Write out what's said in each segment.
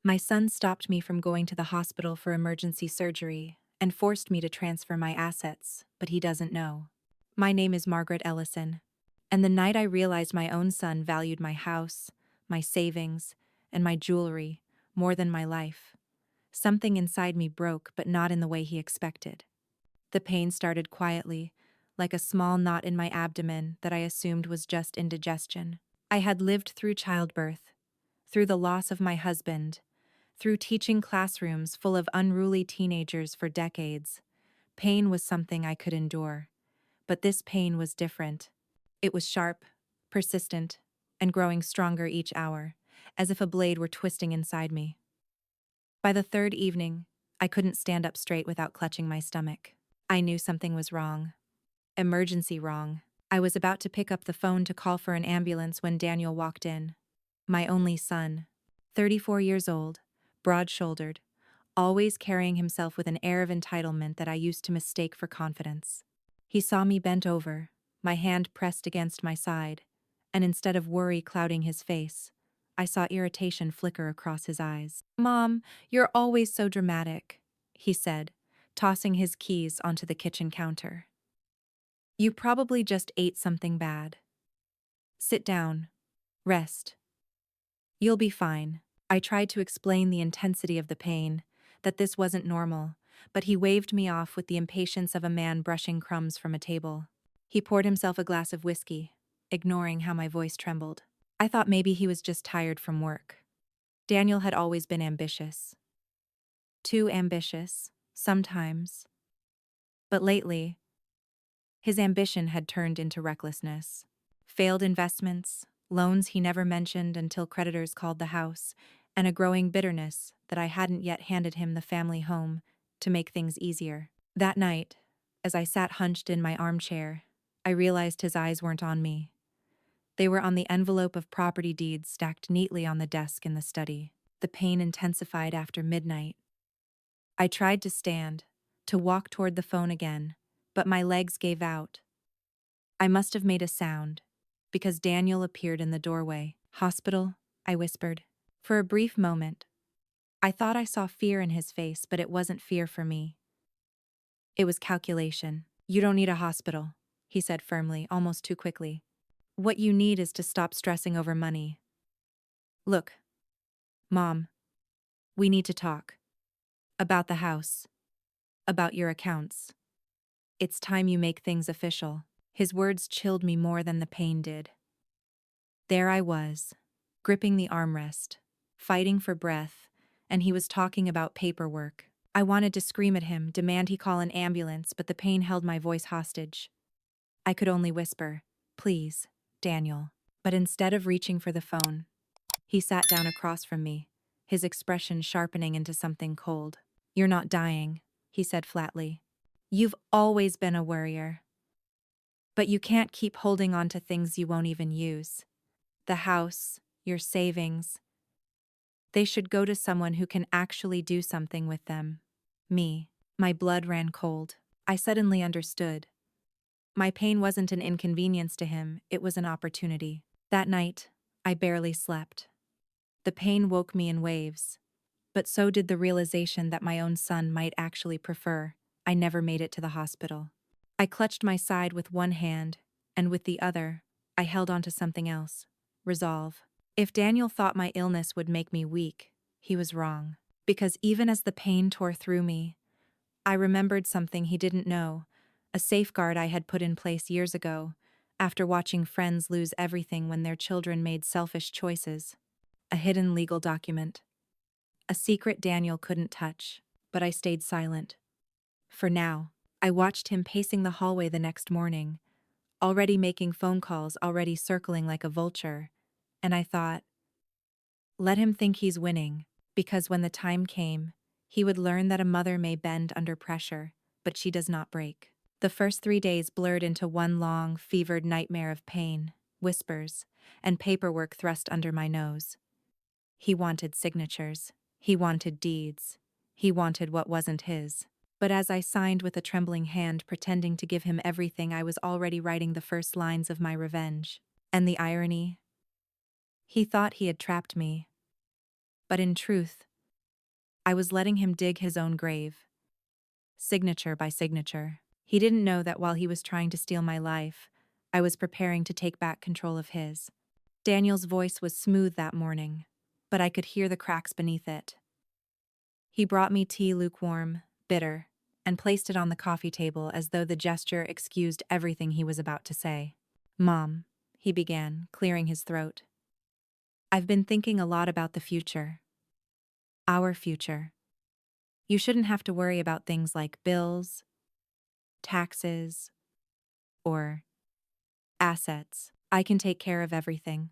My son stopped me from going to the hospital for emergency surgery and forced me to transfer my assets, but he doesn't know. My name is Margaret Ellison, and the night I realized my own son valued my house, my savings, and my jewelry more than my life, something inside me broke, but not in the way he expected. The pain started quietly, like a small knot in my abdomen that I assumed was just indigestion. I had lived through childbirth, through the loss of my husband, through teaching classrooms full of unruly teenagers for decades. Pain was something I could endure. But this pain was different. It was sharp, persistent, and growing stronger each hour, as if a blade were twisting inside me. By the third evening, I couldn't stand up straight without clutching my stomach. I knew something was wrong. Emergency wrong. I was about to pick up the phone to call for an ambulance when Daniel walked in. My only son, 34 years old, broad-shouldered, always carrying himself with an air of entitlement that I used to mistake for confidence. He saw me bent over, my hand pressed against my side, and instead of worry clouding his face, I saw irritation flicker across his eyes. "Mom, you're always so dramatic," he said, tossing his keys onto the kitchen counter. "You probably just ate something bad. Sit down. Rest. You'll be fine." I tried to explain the intensity of the pain, that this wasn't normal, but he waved me off with the impatience of a man brushing crumbs from a table. He poured himself a glass of whiskey, ignoring how my voice trembled. I thought maybe he was just tired from work. Daniel had always been ambitious. Too ambitious, sometimes. But lately, his ambition had turned into recklessness. Failed investments, loans he never mentioned until creditors called the house, and a growing bitterness that I hadn't yet handed him the family home to make things easier. That night, as I sat hunched in my armchair, I realized his eyes weren't on me. They were on the envelope of property deeds stacked neatly on the desk in the study. The pain intensified after midnight. I tried to stand, to walk toward the phone again, but my legs gave out. I must have made a sound, because Daniel appeared in the doorway. "Hospital?" I whispered. For a brief moment, I thought I saw fear in his face, but it wasn't fear for me. It was calculation. "You don't need a hospital," he said firmly, almost too quickly. "What you need is to stop stressing over money. Look, Mom, we need to talk. About the house. About your accounts. It's time you make things official." His words chilled me more than the pain did. There I was, gripping the armrest, fighting for breath, and he was talking about paperwork. I wanted to scream at him, demand he call an ambulance, but the pain held my voice hostage. I could only whisper, "Please, Daniel." But instead of reaching for the phone, he sat down across from me, his expression sharpening into something cold. "You're not dying," he said flatly. "You've always been a worrier. But you can't keep holding on to things you won't even use. The house, your savings. They should go to someone who can actually do something with them. Me." My blood ran cold. I suddenly understood. My pain wasn't an inconvenience to him, it was an opportunity. That night, I barely slept. The pain woke me in waves, but so did the realization that my own son might actually prefer I never made it to the hospital. I clutched my side with one hand, and with the other, I held onto something else. Resolve. If Daniel thought my illness would make me weak, he was wrong. Because even as the pain tore through me, I remembered something he didn't know, a safeguard I had put in place years ago, after watching friends lose everything when their children made selfish choices. A hidden legal document. A secret Daniel couldn't touch, but I stayed silent. For now. I watched him pacing the hallway the next morning, already making phone calls, already circling like a vulture, and I thought, let him think he's winning, because when the time came, he would learn that a mother may bend under pressure, but she does not break. The first 3 days blurred into one long, fevered nightmare of pain, whispers, and paperwork thrust under my nose. He wanted signatures. He wanted deeds. He wanted what wasn't his. But as I signed with a trembling hand, pretending to give him everything, I was already writing the first lines of my revenge. And the irony? He thought he had trapped me. But in truth, I was letting him dig his own grave, signature by signature. He didn't know that while he was trying to steal my life, I was preparing to take back control of his. Daniel's voice was smooth that morning, but I could hear the cracks beneath it. He brought me tea lukewarm, bitter, and placed it on the coffee table as though the gesture excused everything he was about to say. "Mom," he began, clearing his throat. "I've been thinking a lot about the future. Our future. You shouldn't have to worry about things like bills, taxes, or assets. I can take care of everything.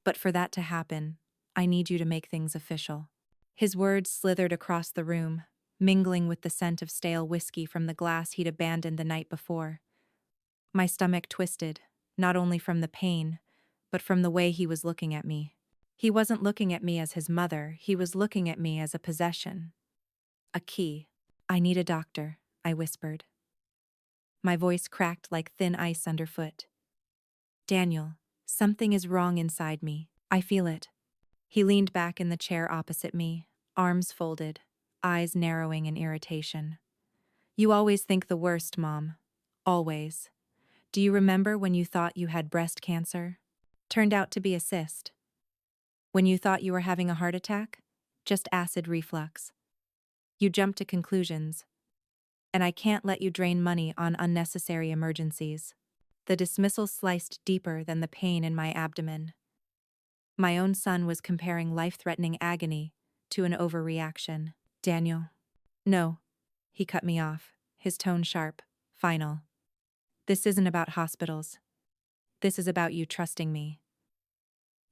But for that to happen, I need you to make things official." His words slithered across the room, mingling with the scent of stale whiskey from the glass he'd abandoned the night before. My stomach twisted, not only from the pain, but from the way he was looking at me. He wasn't looking at me as his mother, he was looking at me as a possession. A key. "I need a doctor," I whispered. My voice cracked like thin ice underfoot. "Daniel, something is wrong inside me. I feel it." He leaned back in the chair opposite me, arms folded, eyes narrowing in irritation. "You always think the worst, Mom. Always. Do you remember when you thought you had breast cancer? Turned out to be a cyst. When you thought you were having a heart attack? Just acid reflux. You jumped to conclusions. And I can't let you drain money on unnecessary emergencies." The dismissal sliced deeper than the pain in my abdomen. My own son was comparing life-threatening agony to an overreaction. "Daniel." "No." He cut me off, his tone sharp, final. "This isn't about hospitals. This is about you trusting me.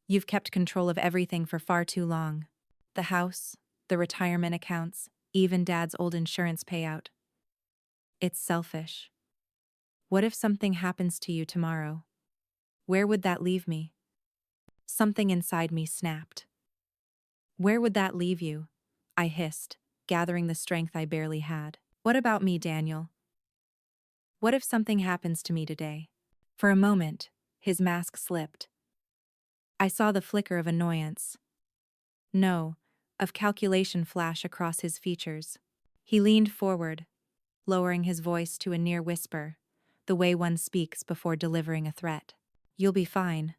You've kept control of everything for far too long. The house, the retirement accounts, even Dad's old insurance payout. It's selfish. What if something happens to you tomorrow? Where would that leave me?" Something inside me snapped. "Where would that leave you?" I hissed, gathering the strength I barely had. "What about me, Daniel? What if something happens to me today?" For a moment, his mask slipped. I saw the flicker of annoyance. No, of calculation flash across his features. He leaned forward, lowering his voice to a near whisper, the way one speaks before delivering a threat. "You'll be fine.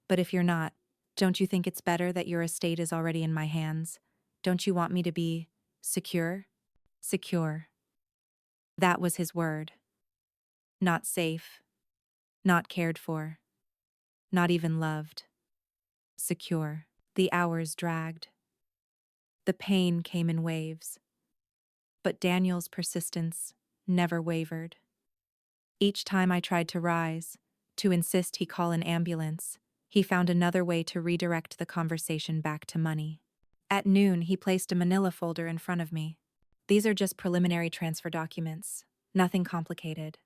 But if you're not, don't you think it's better that your estate is already in my hands? Don't you want me to be secure?" Secure. That was his word. Not safe. Not cared for. Not even loved. Secure. The hours dragged. The pain came in waves. But Daniel's persistence never wavered. Each time I tried to rise, to insist he call an ambulance, he found another way to redirect the conversation back to money. At noon, he placed a manila folder in front of me. "These are just preliminary transfer documents. Nothing complicated.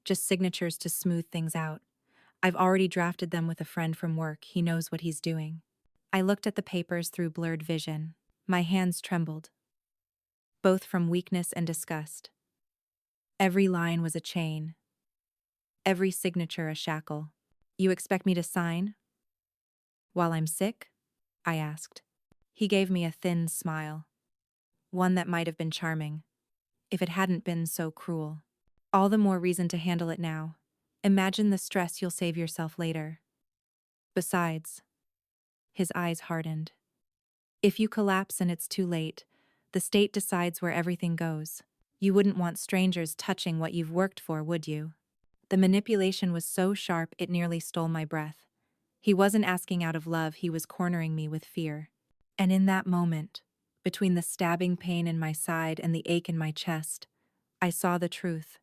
Just signatures to smooth things out. I've already drafted them with a friend from work. He knows what he's doing." I looked at the papers through blurred vision. My hands trembled, both from weakness and disgust. Every line was a chain. Every signature a shackle. "You expect me to sign? While I'm sick?" I asked. He gave me a thin smile. One that might have been charming, if it hadn't been so cruel. "All the more reason to handle it now. Imagine the stress you'll save yourself later. Besides," his eyes hardened, "if you collapse and it's too late, the state decides where everything goes. You wouldn't want strangers touching what you've worked for, would you?" The manipulation was so sharp it nearly stole my breath. He wasn't asking out of love, he was cornering me with fear. And in that moment, between the stabbing pain in my side and the ache in my chest, I saw the truth.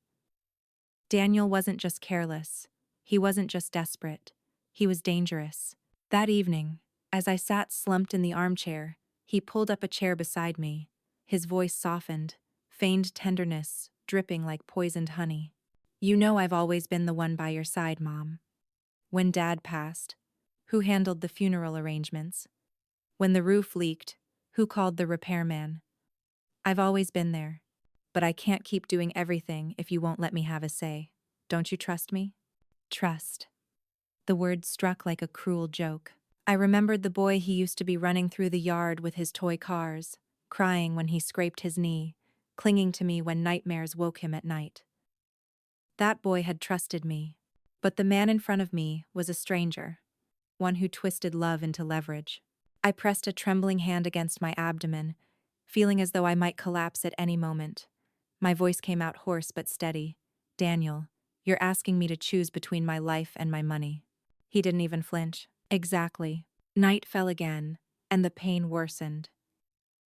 Daniel wasn't just careless. He wasn't just desperate. He was dangerous. That evening, as I sat slumped in the armchair, he pulled up a chair beside me. His voice softened, feigned tenderness, dripping like poisoned honey. "You know I've always been the one by your side, Mom. When Dad passed, who handled the funeral arrangements? When the roof leaked, who called the repairman? I've always been there. But I can't keep doing everything if you won't let me have a say. Don't you trust me?" Trust. The word struck like a cruel joke. I remembered the boy he used to be running through the yard with his toy cars, crying when he scraped his knee, clinging to me when nightmares woke him at night. That boy had trusted me, but the man in front of me was a stranger, one who twisted love into leverage. I pressed a trembling hand against my abdomen, feeling as though I might collapse at any moment. My voice came out hoarse but steady. "Daniel, you're asking me to choose between my life and my money." He didn't even flinch. Exactly. Night fell again, and the pain worsened.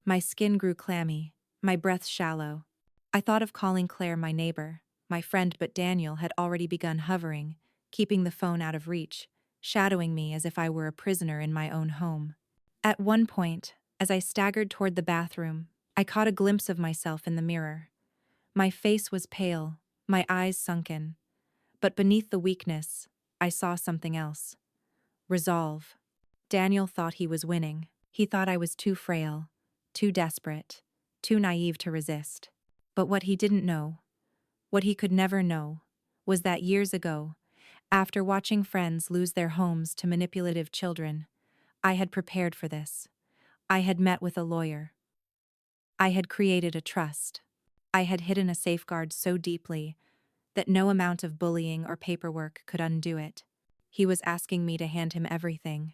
My skin grew clammy, my breath shallow. I thought of calling Claire, my neighbor, my friend, but Daniel had already begun hovering, keeping the phone out of reach, shadowing me as if I were a prisoner in my own home. At one point, as I staggered toward the bathroom, I caught a glimpse of myself in the mirror. My face was pale, my eyes sunken, but beneath the weakness, I saw something else. Resolve. Daniel thought he was winning. He thought I was too frail, too desperate, too naive to resist. But what he didn't know, what he could never know, was that years ago, after watching friends lose their homes to manipulative children, I had prepared for this. I had met with a lawyer. I had created a trust. I had hidden a safeguard so deeply that no amount of bullying or paperwork could undo it. He was asking me to hand him everything,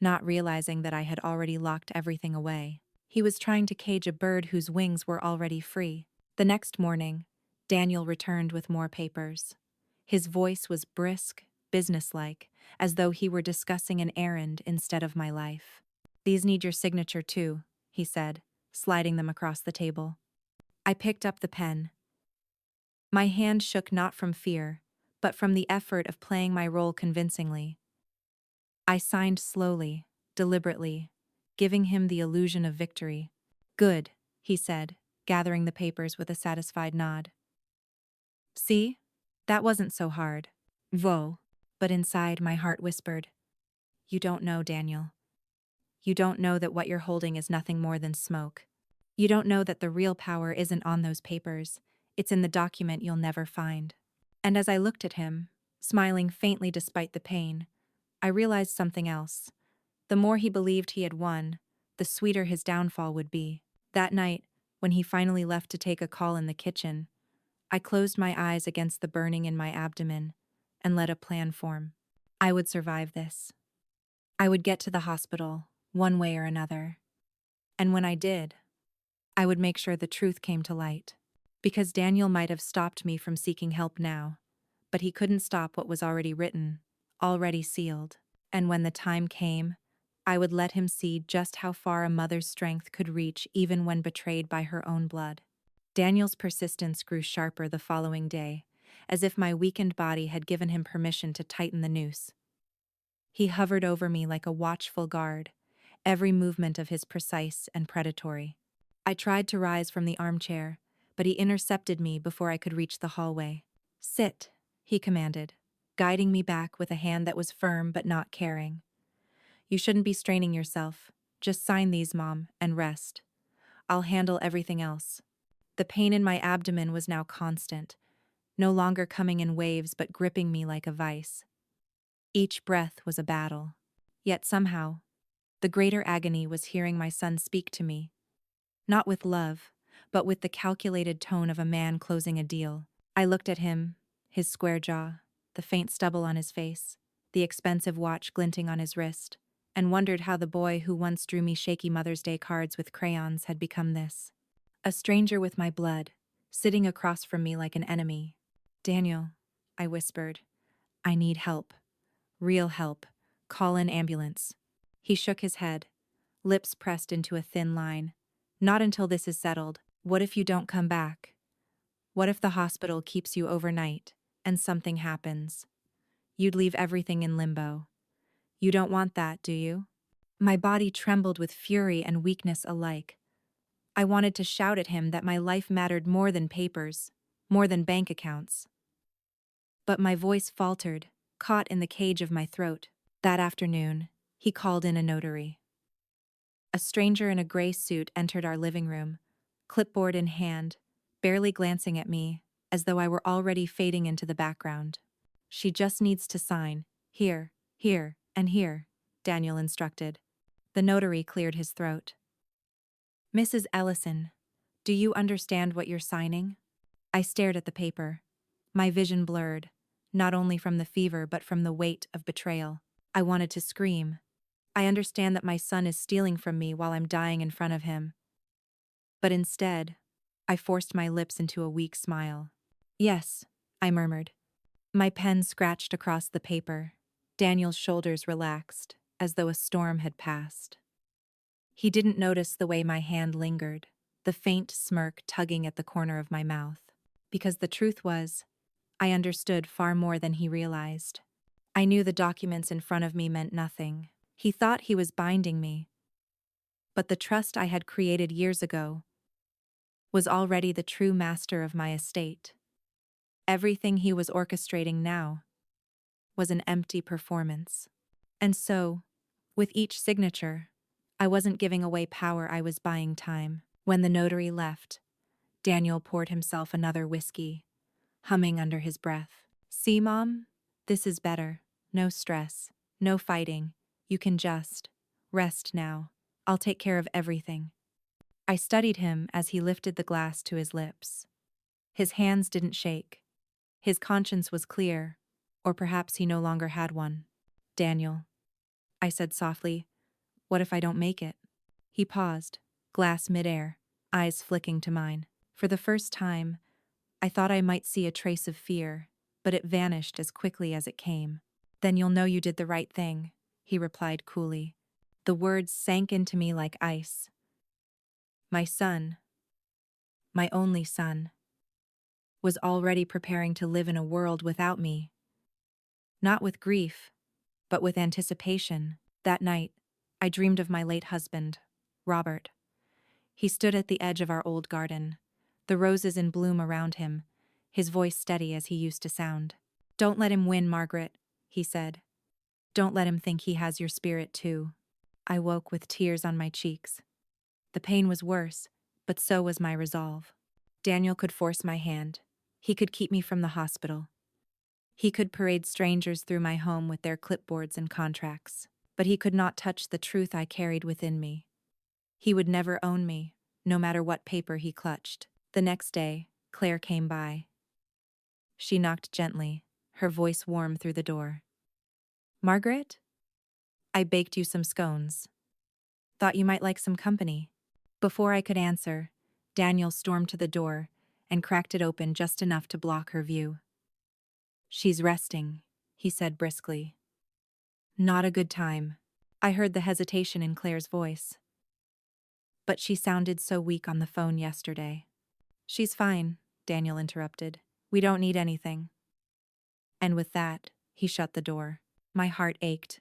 not realizing that I had already locked everything away. He was trying to cage a bird whose wings were already free. The next morning, Daniel returned with more papers. His voice was brisk, businesslike, as though he were discussing an errand instead of my life. "These need your signature too," he said, sliding them across the table. I picked up the pen. My hand shook not from fear, but from the effort of playing my role convincingly. I signed slowly, deliberately, giving him the illusion of victory. "Good," he said, gathering the papers with a satisfied nod. "See? That wasn't so hard." Whoa. But inside, my heart whispered, "You don't know, Daniel. You don't know that what you're holding is nothing more than smoke. You don't know that the real power isn't on those papers, it's in the document you'll never find." And as I looked at him, smiling faintly despite the pain, I realized something else. The more he believed he had won, the sweeter his downfall would be. That night, when he finally left to take a call in the kitchen, I closed my eyes against the burning in my abdomen and let a plan form. I would survive this. I would get to the hospital, one way or another. And when I did, I would make sure the truth came to light. Because Daniel might have stopped me from seeking help now, but he couldn't stop what was already written, already sealed. And when the time came, I would let him see just how far a mother's strength could reach even when betrayed by her own blood. Daniel's persistence grew sharper the following day, as if my weakened body had given him permission to tighten the noose. He hovered over me like a watchful guard, every movement of his precise and predatory. I tried to rise from the armchair, but he intercepted me before I could reach the hallway. "Sit," he commanded, guiding me back with a hand that was firm but not caring. "You shouldn't be straining yourself. Just sign these, Mom, and rest. I'll handle everything else." The pain in my abdomen was now constant, no longer coming in waves but gripping me like a vice. Each breath was a battle. Yet somehow, the greater agony was hearing my son speak to me, not with love, but with the calculated tone of a man closing a deal. I looked at him, his square jaw, the faint stubble on his face, the expensive watch glinting on his wrist, and wondered how the boy who once drew me shaky Mother's Day cards with crayons had become this. A stranger with my blood, sitting across from me like an enemy. "Daniel," I whispered, "I need help. Real help. Call an ambulance." He shook his head, lips pressed into a thin line. "Not until this is settled. What if you don't come back? What if the hospital keeps you overnight, and something happens? You'd leave everything in limbo. You don't want that, do you?" My body trembled with fury and weakness alike. I wanted to shout at him that my life mattered more than papers, more than bank accounts. But my voice faltered, caught in the cage of my throat. That afternoon, he called in a notary. A stranger in a gray suit entered our living room, clipboard in hand, barely glancing at me, as though I were already fading into the background. "She just needs to sign. Here, and here," Daniel instructed. The notary cleared his throat. Mrs. Ellison, do you understand what you're signing? I stared at the paper, my vision blurred, not only from the fever but from the weight of betrayal. I wanted to scream. I understand that my son is stealing from me while I'm dying in front of him. But instead, I forced my lips into a weak smile. Yes, I murmured. My pen scratched across the paper. Daniel's shoulders relaxed, as though a storm had passed. He didn't notice the way my hand lingered, the faint smirk tugging at the corner of my mouth. Because the truth was, I understood far more than he realized. I knew the documents in front of me meant nothing. He thought he was binding me. But the trust I had created years ago was already the true master of my estate. Everything he was orchestrating now was an empty performance. And so, with each signature, I wasn't giving away power, I was buying time. When the notary left, Daniel poured himself another whiskey, humming under his breath. See, Mom? This is better. No stress. No fighting. You can just rest now. I'll take care of everything. I studied him as he lifted the glass to his lips. His hands didn't shake. His conscience was clear, or perhaps he no longer had one. Daniel, I said softly, what if I don't make it? He paused, glass midair, eyes flicking to mine. For the first time, I thought I might see a trace of fear, but it vanished as quickly as it came. Then you'll know you did the right thing, he replied coolly. The words sank into me like ice. My son, my only son, was already preparing to live in a world without me. Not with grief, but with anticipation. That night, I dreamed of my late husband, Robert. He stood at the edge of our old garden, the roses in bloom around him, his voice steady as he used to sound. Don't let him win, Margaret, he said. Don't let him think he has your spirit too. I woke with tears on my cheeks. The pain was worse, but so was my resolve. Daniel could force my hand. He could keep me from the hospital. He could parade strangers through my home with their clipboards and contracts. But he could not touch the truth I carried within me. He would never own me, no matter what paper he clutched. The next day, Claire came by. She knocked gently, her voice warm through the door. Margaret? I baked you some scones. Thought you might like some company. Before I could answer, Daniel stormed to the door and cracked it open just enough to block her view. She's resting, he said briskly. Not a good time. I heard the hesitation in Claire's voice. But she sounded so weak on the phone yesterday. She's fine, Daniel interrupted. We don't need anything. And with that, he shut the door. My heart ached.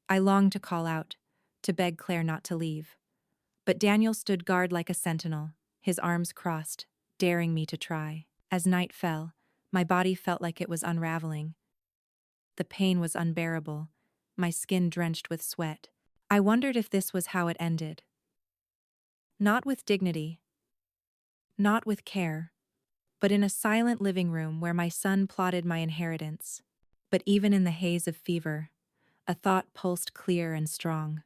I longed to call out, to beg Claire not to leave. But Daniel stood guard like a sentinel, his arms crossed, daring me to try. As night fell, my body felt like it was unraveling. The pain was unbearable, my skin drenched with sweat. I wondered if this was how it ended. Not with dignity, not with care, but in a silent living room where my son plotted my inheritance. But even in the haze of fever, a thought pulsed clear and strong.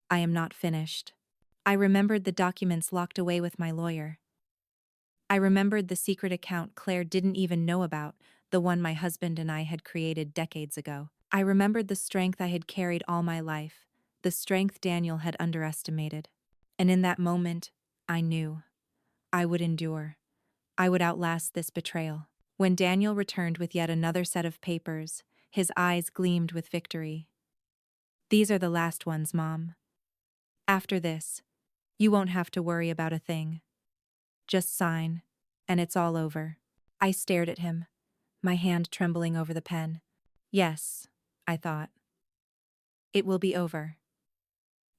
I am not finished. I remembered the documents locked away with my lawyer. I remembered the secret account Claire didn't even know about, the one my husband and I had created decades ago. I remembered the strength I had carried all my life, the strength Daniel had underestimated. And in that moment, I knew I would endure. I would outlast this betrayal. When Daniel returned with yet another set of papers, his eyes gleamed with victory. These are the last ones, Mom. After this, you won't have to worry about a thing. Just sign, and it's all over. I stared at him, my hand trembling over the pen. Yes, I thought. It will be over.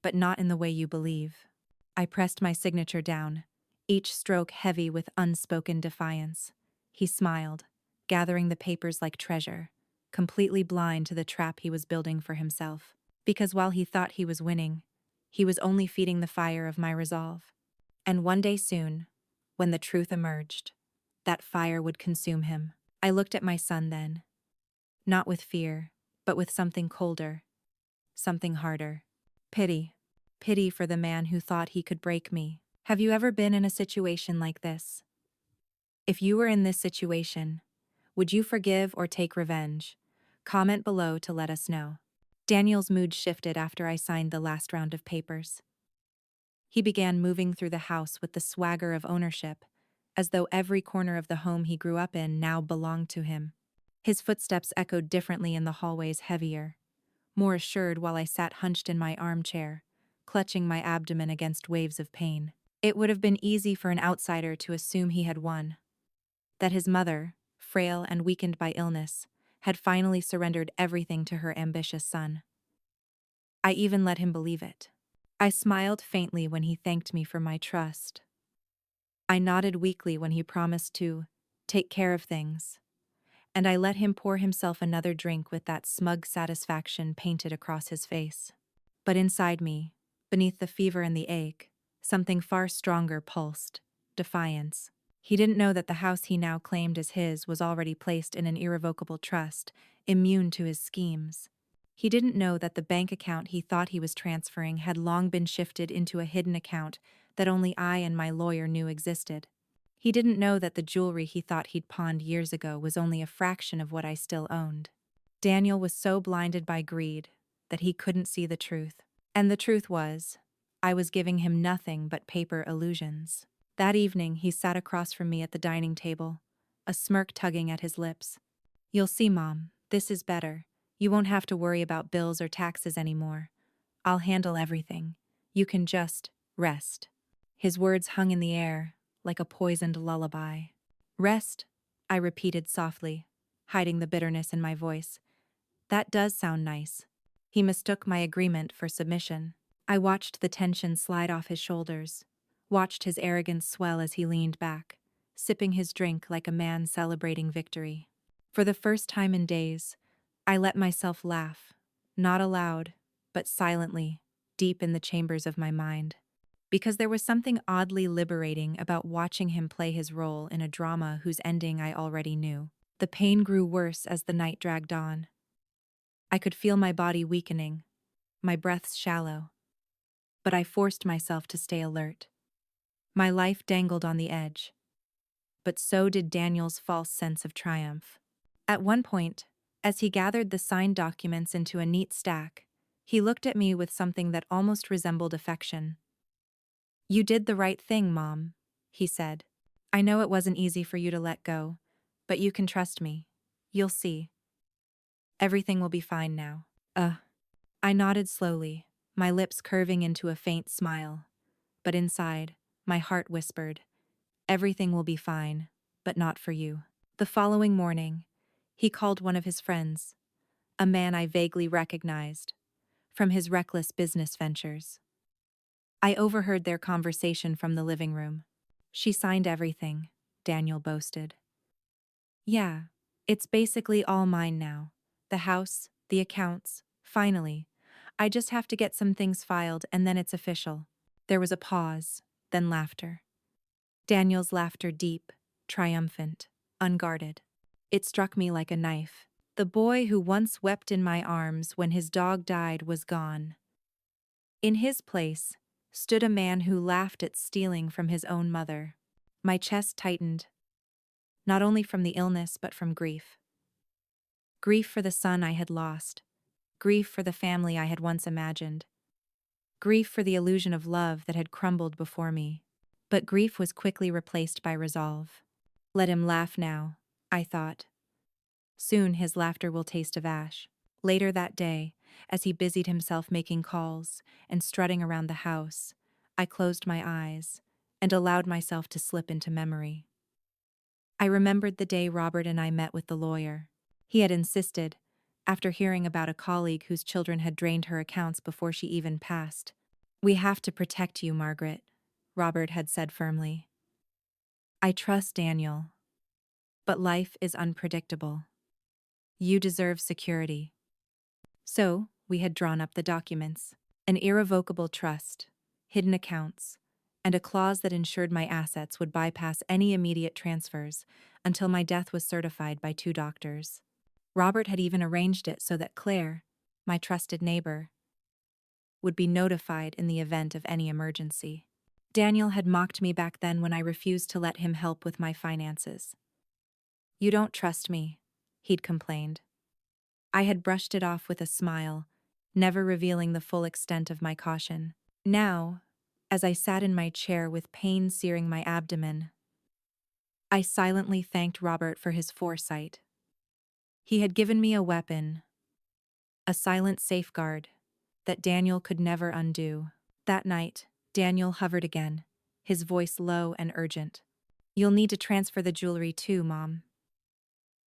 But not in the way you believe. I pressed my signature down, each stroke heavy with unspoken defiance. He smiled, gathering the papers like treasure, completely blind to the trap he was building for himself. Because while he thought he was winning, he was only feeding the fire of my resolve. And one day soon, when the truth emerged, that fire would consume him. I looked at my son then, not with fear, but with something colder, something harder. Pity. pity for the man who thought he could break me. Have you ever been in a situation like this? If you were in this situation, would you forgive or take revenge? Comment below to let us know. Daniel's mood shifted after I signed the last round of papers. He began moving through the house with the swagger of ownership, as though every corner of the home he grew up in now belonged to him. His footsteps echoed differently in the hallways, heavier, more assured, while I sat hunched in my armchair, clutching my abdomen against waves of pain. It would have been easy for an outsider to assume he had won, that his mother, frail and weakened by illness, had finally surrendered everything to her ambitious son. I even let him believe it. I smiled faintly when he thanked me for my trust. I nodded weakly when he promised to take care of things, and I let him pour himself another drink with that smug satisfaction painted across his face. But inside me, beneath the fever and the ache, something far stronger pulsed: defiance. He didn't know that the house he now claimed as his was already placed in an irrevocable trust, immune to his schemes. He didn't know that the bank account he thought he was transferring had long been shifted into a hidden account that only I and my lawyer knew existed. He didn't know that the jewelry he thought he'd pawned years ago was only a fraction of what I still owned. Daniel was so blinded by greed that he couldn't see the truth. And the truth was, I was giving him nothing but paper illusions. That evening, he sat across from me at the dining table, a smirk tugging at his lips. "You'll see, Mom, this is better. You won't have to worry about bills or taxes anymore. I'll handle everything. You can just rest." His words hung in the air, like a poisoned lullaby. "Rest?" I repeated softly, hiding the bitterness in my voice. "That does sound nice." He mistook my agreement for submission. I watched the tension slide off his shoulders, watched his arrogance swell as he leaned back, sipping his drink like a man celebrating victory. For the first time in days, I let myself laugh, not aloud, but silently, deep in the chambers of my mind. Because there was something oddly liberating about watching him play his role in a drama whose ending I already knew. The pain grew worse as the night dragged on. I could feel my body weakening, my breaths shallow. But I forced myself to stay alert. My life dangled on the edge. But so did Daniel's false sense of triumph. At one point, as he gathered the signed documents into a neat stack, he looked at me with something that almost resembled affection. "You did the right thing, Mom," he said. "I know it wasn't easy for you to let go, but you can trust me. You'll see. Everything will be fine now." I nodded slowly, my lips curving into a faint smile. But inside, my heart whispered, "Everything will be fine, but not for you." The following morning, he called one of his friends, a man I vaguely recognized from his reckless business ventures. I overheard their conversation from the living room. "She signed everything," Daniel boasted. "Yeah, it's basically all mine now. The house, the accounts, finally. I just have to get some things filed and then it's official." There was a pause, then laughter. Daniel's laughter deep, triumphant, unguarded. It struck me like a knife. The boy who once wept in my arms when his dog died was gone. In his place stood a man who laughed at stealing from his own mother. My chest tightened, not only from the illness but from grief. Grief for the son I had lost. Grief for the family I had once imagined. Grief for the illusion of love that had crumbled before me. But grief was quickly replaced by resolve. Let him laugh now, I thought. Soon his laughter will taste of ash. Later that day, as he busied himself making calls and strutting around the house, I closed my eyes and allowed myself to slip into memory. I remembered the day Robert and I met with the lawyer. He had insisted, after hearing about a colleague whose children had drained her accounts before she even passed. "We have to protect you, Margaret," Robert had said firmly. "I trust Daniel. But life is unpredictable. You deserve security." So, we had drawn up the documents, an irrevocable trust, hidden accounts, and a clause that ensured my assets would bypass any immediate transfers until my death was certified by 2 doctors. Robert had even arranged it so that Claire, my trusted neighbor, would be notified in the event of any emergency. Daniel had mocked me back then when I refused to let him help with my finances. "You don't trust me," he'd complained. I had brushed it off with a smile, never revealing the full extent of my caution. Now, as I sat in my chair with pain searing my abdomen, I silently thanked Robert for his foresight. He had given me a weapon, a silent safeguard that Daniel could never undo. That night, Daniel hovered again, his voice low and urgent. "You'll need to transfer the jewelry too, Mom.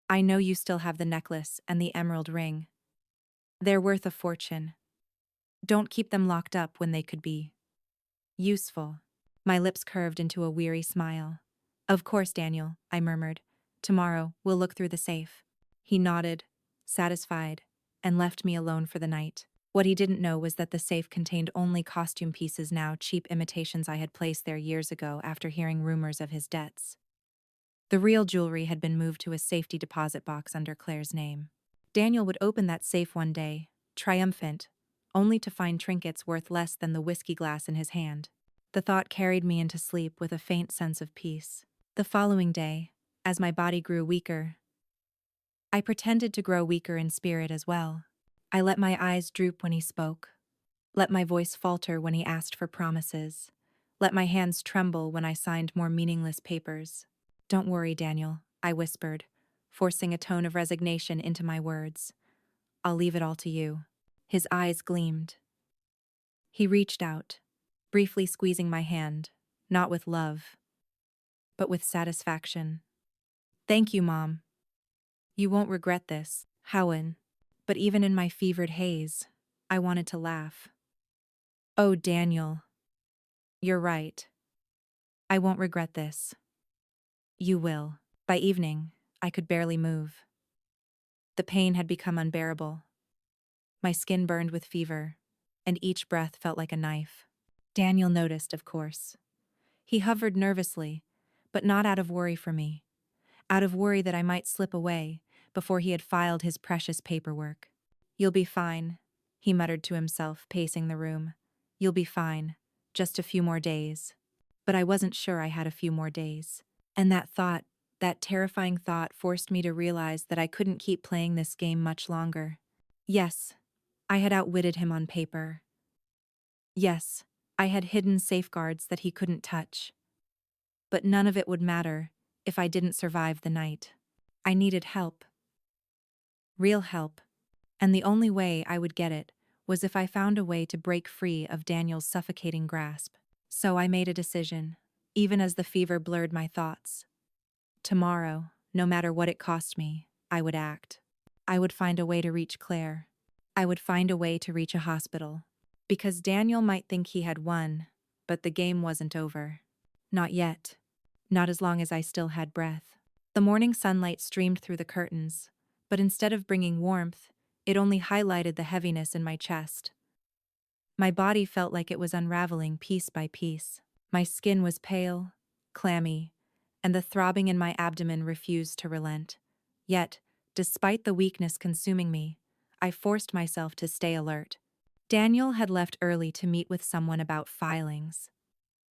I know you still have the necklace and the emerald ring. They're worth a fortune. Don't keep them locked up when they could be useful." My lips curved into a weary smile. "Of course, Daniel," I murmured. "Tomorrow, we'll look through the safe." He nodded, satisfied, and left me alone for the night. What he didn't know was that the safe contained only costume pieces, now cheap imitations I had placed there years ago after hearing rumors of his debts. The real jewelry had been moved to a safety deposit box under Claire's name. Daniel would open that safe one day, triumphant, only to find trinkets worth less than the whiskey glass in his hand. The thought carried me into sleep with a faint sense of peace. The following day, as my body grew weaker, I pretended to grow weaker in spirit as well. I let my eyes droop when he spoke, let my voice falter when he asked for promises, let my hands tremble when I signed more meaningless papers. "Don't worry, Daniel," I whispered, forcing a tone of resignation into my words. "I'll leave it all to you." His eyes gleamed. He reached out, briefly squeezing my hand, not with love, but with satisfaction. "Thank you, Mom. You won't regret this, Howen." But even in my fevered haze, I wanted to laugh. "Oh, Daniel. You're right. I won't regret this." "You will." By evening, I could barely move. The pain had become unbearable. My skin burned with fever, and each breath felt like a knife. Daniel noticed, of course. He hovered nervously, but not out of worry for me, out of worry that I might slip away before he had filed his precious paperwork. "You'll be fine," he muttered to himself, pacing the room. "You'll be fine. Just a few more days." But I wasn't sure I had a few more days. And that terrifying thought forced me to realize that I couldn't keep playing this game much longer. Yes, I had outwitted him on paper. Yes, I had hidden safeguards that he couldn't touch. But none of it would matter if I didn't survive the night. I needed help. Real help. And the only way I would get it was if I found a way to break free of Daniel's suffocating grasp. So I made a decision, even as the fever blurred my thoughts. Tomorrow, no matter what it cost me, I would act. I would find a way to reach Claire. I would find a way to reach a hospital. Because Daniel might think he had won, but the game wasn't over. Not yet. Not as long as I still had breath. The morning sunlight streamed through the curtains, but instead of bringing warmth, it only highlighted the heaviness in my chest. My body felt like it was unraveling piece by piece. My skin was pale, clammy, and the throbbing in my abdomen refused to relent. Yet, despite the weakness consuming me, I forced myself to stay alert. Daniel had left early to meet with someone about filings.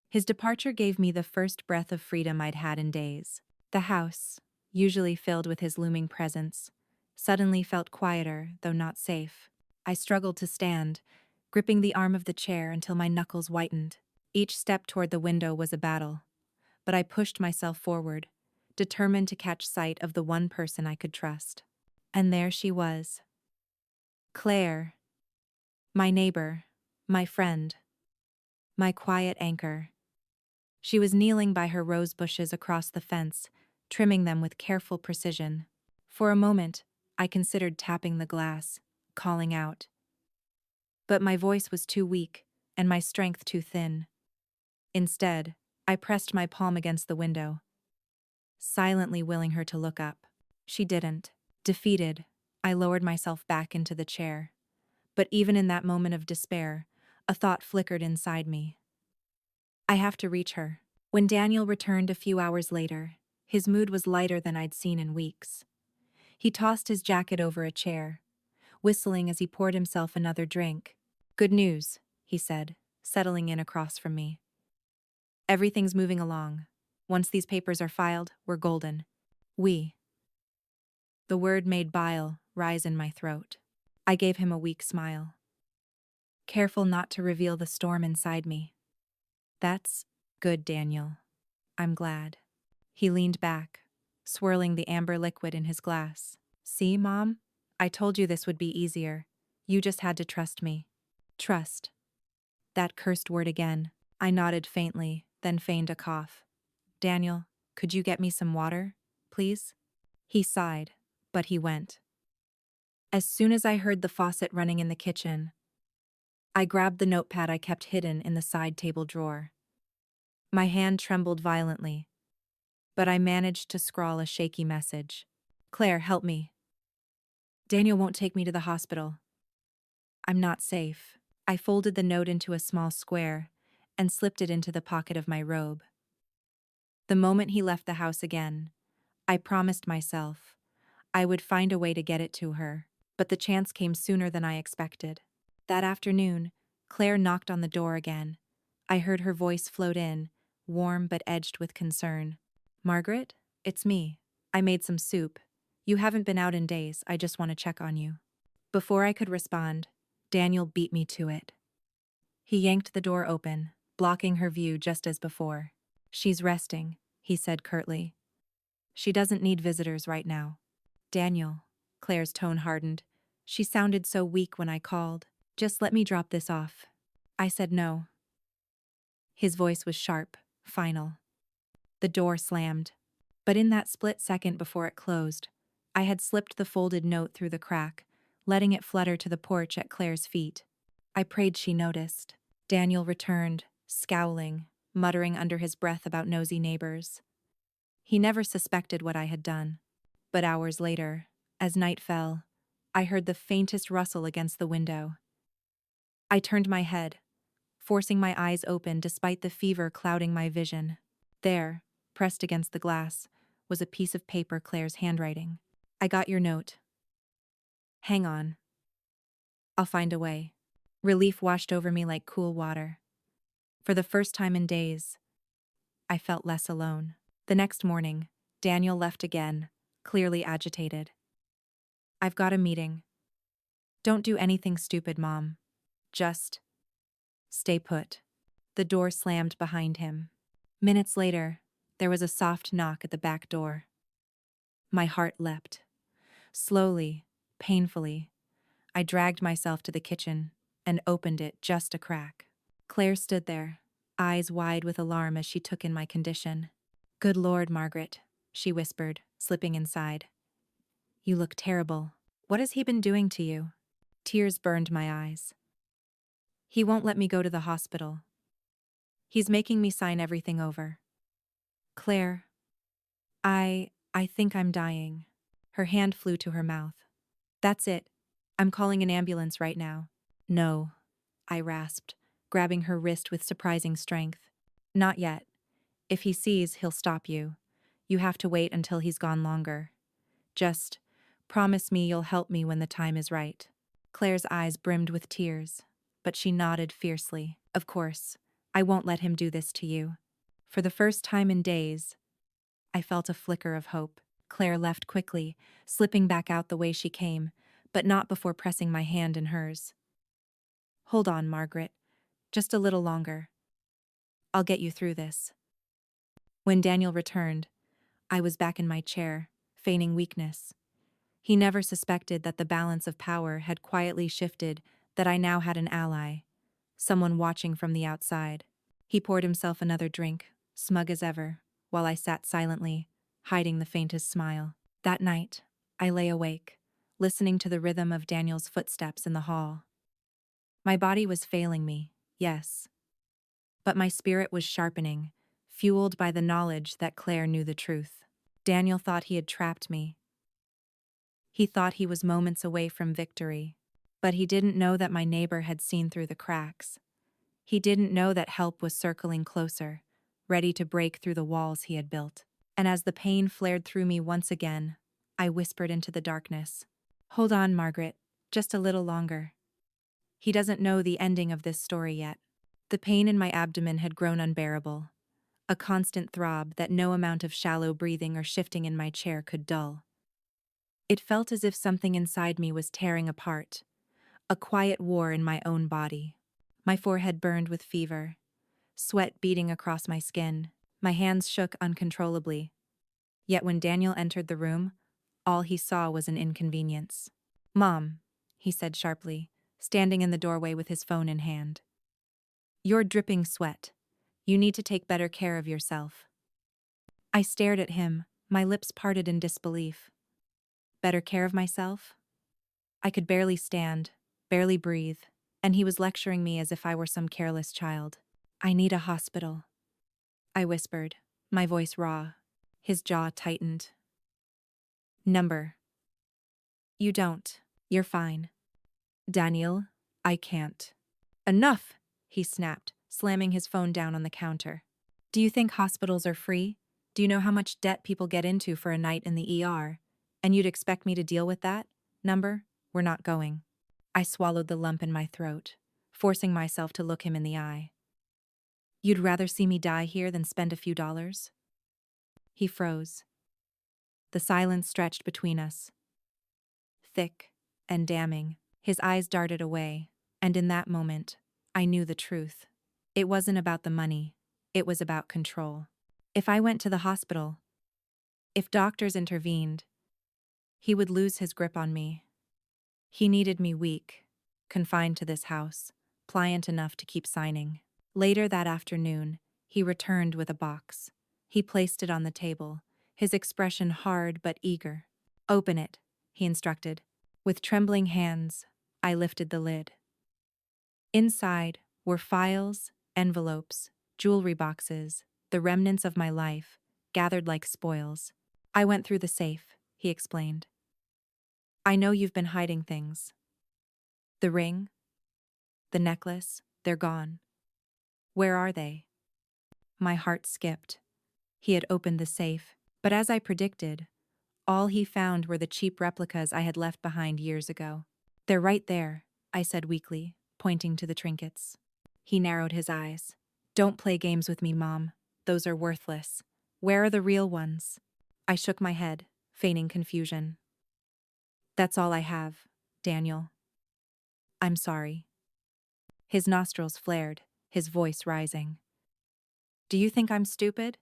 His departure gave me the first breath of freedom I'd had in days. The house, usually filled with his looming presence, suddenly felt quieter, though not safe. I struggled to stand, gripping the arm of the chair until my knuckles whitened. Each step toward the window was a battle, but I pushed myself forward, determined to catch sight of the one person I could trust. And there she was. Claire. My neighbor, my friend, my quiet anchor. She was kneeling by her rose bushes across the fence, trimming them with careful precision. For a moment, I considered tapping the glass, calling out. But my voice was too weak, and my strength too thin. Instead, I pressed my palm against the window, silently willing her to look up. She didn't. Defeated, I lowered myself back into the chair. But even in that moment of despair, a thought flickered inside me. I have to reach her. When Daniel returned a few hours later, his mood was lighter than I'd seen in weeks. He tossed his jacket over a chair, whistling as he poured himself another drink. "Good news," he said, settling in across from me. Everything's moving along. Once these papers are filed, we're golden. We. The word made bile rise in my throat. I gave him a weak smile, careful not to reveal the storm inside me. That's good, Daniel. I'm glad. He leaned back, swirling the amber liquid in his glass. See, Mom? I told you this would be easier. You just had to trust me. Trust. That cursed word again. I nodded faintly, then feigned a cough. Daniel, could you get me some water, please? He sighed, but he went. As soon as I heard the faucet running in the kitchen, I grabbed the notepad I kept hidden in the side table drawer. My hand trembled violently, but I managed to scrawl a shaky message. Claire, help me. Daniel won't take me to the hospital. I'm not safe. I folded the note into a small square and slipped it into the pocket of my robe. The moment he left the house again, I promised myself I would find a way to get it to her, but the chance came sooner than I expected. That afternoon, Claire knocked on the door again. I heard her voice float in, warm but edged with concern. Margaret, it's me. I made some soup. You haven't been out in days, I just want to check on you. Before I could respond, Daniel beat me to it. He yanked the door open, blocking her view just as before. She's resting, he said curtly. She doesn't need visitors right now. Daniel, Claire's tone hardened. She sounded so weak when I called. Just let me drop this off. I said no. His voice was sharp, final. The door slammed. But in that split second before it closed, I had slipped the folded note through the crack, letting it flutter to the porch at Claire's feet. I prayed she noticed. Daniel returned, scowling, muttering under his breath about nosy neighbors. He never suspected what I had done. But hours later, as night fell, I heard the faintest rustle against the window. I turned my head, forcing my eyes open despite the fever clouding my vision. There, pressed against the glass, was a piece of paper Claire's handwriting. I got your note. Hang on. I'll find a way. Relief washed over me like cool water. For the first time in days, I felt less alone. The next morning, Daniel left again, clearly agitated. I've got a meeting. Don't do anything stupid, Mom. Just stay put. The door slammed behind him. Minutes later, there was a soft knock at the back door. My heart leapt. Slowly, painfully, I dragged myself to the kitchen and opened it just a crack. Claire stood there, eyes wide with alarm as she took in my condition. Good Lord, Margaret, she whispered, slipping inside. You look terrible. What has he been doing to you? Tears burned my eyes. He won't let me go to the hospital. He's making me sign everything over. Claire, I think I'm dying. Her hand flew to her mouth. That's it. I'm calling an ambulance right now. No, I rasped, grabbing her wrist with surprising strength. Not yet. If he sees, he'll stop you. You have to wait until he's gone longer. Just promise me you'll help me when the time is right. Claire's eyes brimmed with tears, but she nodded fiercely. Of course, I won't let him do this to you. For the first time in days, I felt a flicker of hope. Claire left quickly, slipping back out the way she came, but not before pressing my hand in hers. Hold on, Margaret. Just a little longer. I'll get you through this. When Daniel returned, I was back in my chair, feigning weakness. He never suspected that the balance of power had quietly shifted, that I now had an ally, someone watching from the outside. He poured himself another drink, smug as ever, while I sat silently, hiding the faintest smile. That night, I lay awake, listening to the rhythm of Daniel's footsteps in the hall. My body was failing me, yes, but my spirit was sharpening, fueled by the knowledge that Claire knew the truth. Daniel thought he had trapped me. He thought he was moments away from victory, but he didn't know that my neighbor had seen through the cracks. He didn't know that help was circling closer, ready to break through the walls he had built. And as the pain flared through me once again, I whispered into the darkness, "Hold on, Margaret, just a little longer." He doesn't know the ending of this story yet. The pain in my abdomen had grown unbearable, a constant throb that no amount of shallow breathing or shifting in my chair could dull. It felt as if something inside me was tearing apart, a quiet war in my own body. My forehead burned with fever, sweat beading across my skin. My hands shook uncontrollably. Yet when Daniel entered the room, all he saw was an inconvenience. "Mom," he said sharply, standing in the doorway with his phone in hand. "You're dripping sweat. You need to take better care of yourself." I stared at him, my lips parted in disbelief. Better care of myself? I could barely stand, barely breathe, and he was lecturing me as if I were some careless child. "I need a hospital," I whispered, my voice raw. His jaw tightened. "Number." "You don't. You're fine." "Daniel, I can't." "Enough!" he snapped, slamming his phone down on the counter. "Do you think hospitals are free? Do you know how much debt people get into for a night in the ER? And you'd expect me to deal with that? Number, we're not going." I swallowed the lump in my throat, forcing myself to look him in the eye. "You'd rather see me die here than spend a few dollars?" He froze. The silence stretched between us, thick and damning. His eyes darted away, and in that moment, I knew the truth. It wasn't about the money, it was about control. If I went to the hospital, if doctors intervened, he would lose his grip on me. He needed me weak, confined to this house, pliant enough to keep signing. Later that afternoon, he returned with a box. He placed it on the table, his expression hard but eager. "Open it," he instructed. With trembling hands, I lifted the lid. Inside were files, envelopes, jewelry boxes, the remnants of my life, gathered like spoils. "I went through the safe," he explained. "I know you've been hiding things. The ring, the necklace, they're gone." "Where are they?" My heart skipped. He had opened the safe, but as I predicted, all he found were the cheap replicas I had left behind years ago. "They're right there," I said weakly, pointing to the trinkets. He narrowed his eyes. "Don't play games with me, Mom. Those are worthless. Where are the real ones?" I shook my head, feigning confusion. "That's all I have, Daniel. I'm sorry." His nostrils flared, his voice rising. "Do you think I'm stupid?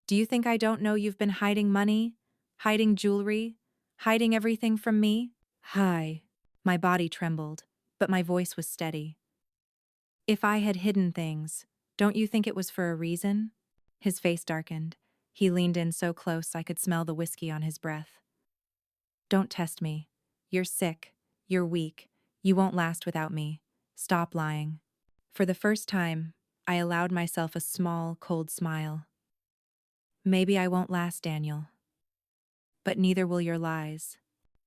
Do you think I don't know you've been hiding money, hiding jewelry, hiding everything from me?" "Hi." My body trembled, but my voice was steady. "If I had hidden things, don't you think it was for a reason?" His face darkened. He leaned in so close I could smell the whiskey on his breath. "Don't test me. You're sick. You're weak. You won't last without me. Stop lying." For the first time, I allowed myself a small, cold smile. "Maybe I won't last, Daniel. But neither will your lies."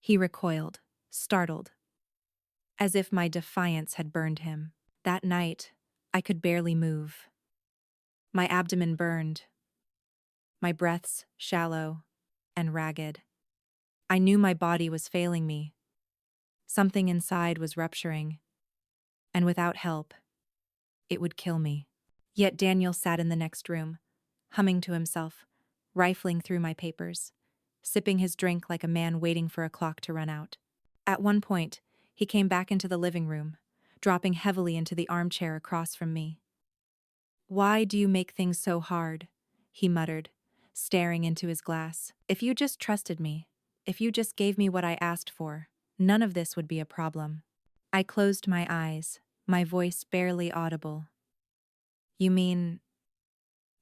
He recoiled, startled, as if my defiance had burned him. That night, I could barely move. My abdomen burned, my breaths shallow and ragged. I knew my body was failing me. Something inside was rupturing, and without help, it would kill me. Yet Daniel sat in the next room, humming to himself, rifling through my papers, sipping his drink like a man waiting for a clock to run out. At one point, he came back into the living room, dropping heavily into the armchair across from me. "Why do you make things so hard?" he muttered, staring into his glass. "If you just trusted me, if you just gave me what I asked for, none of this would be a problem." I closed my eyes, my voice barely audible. "You mean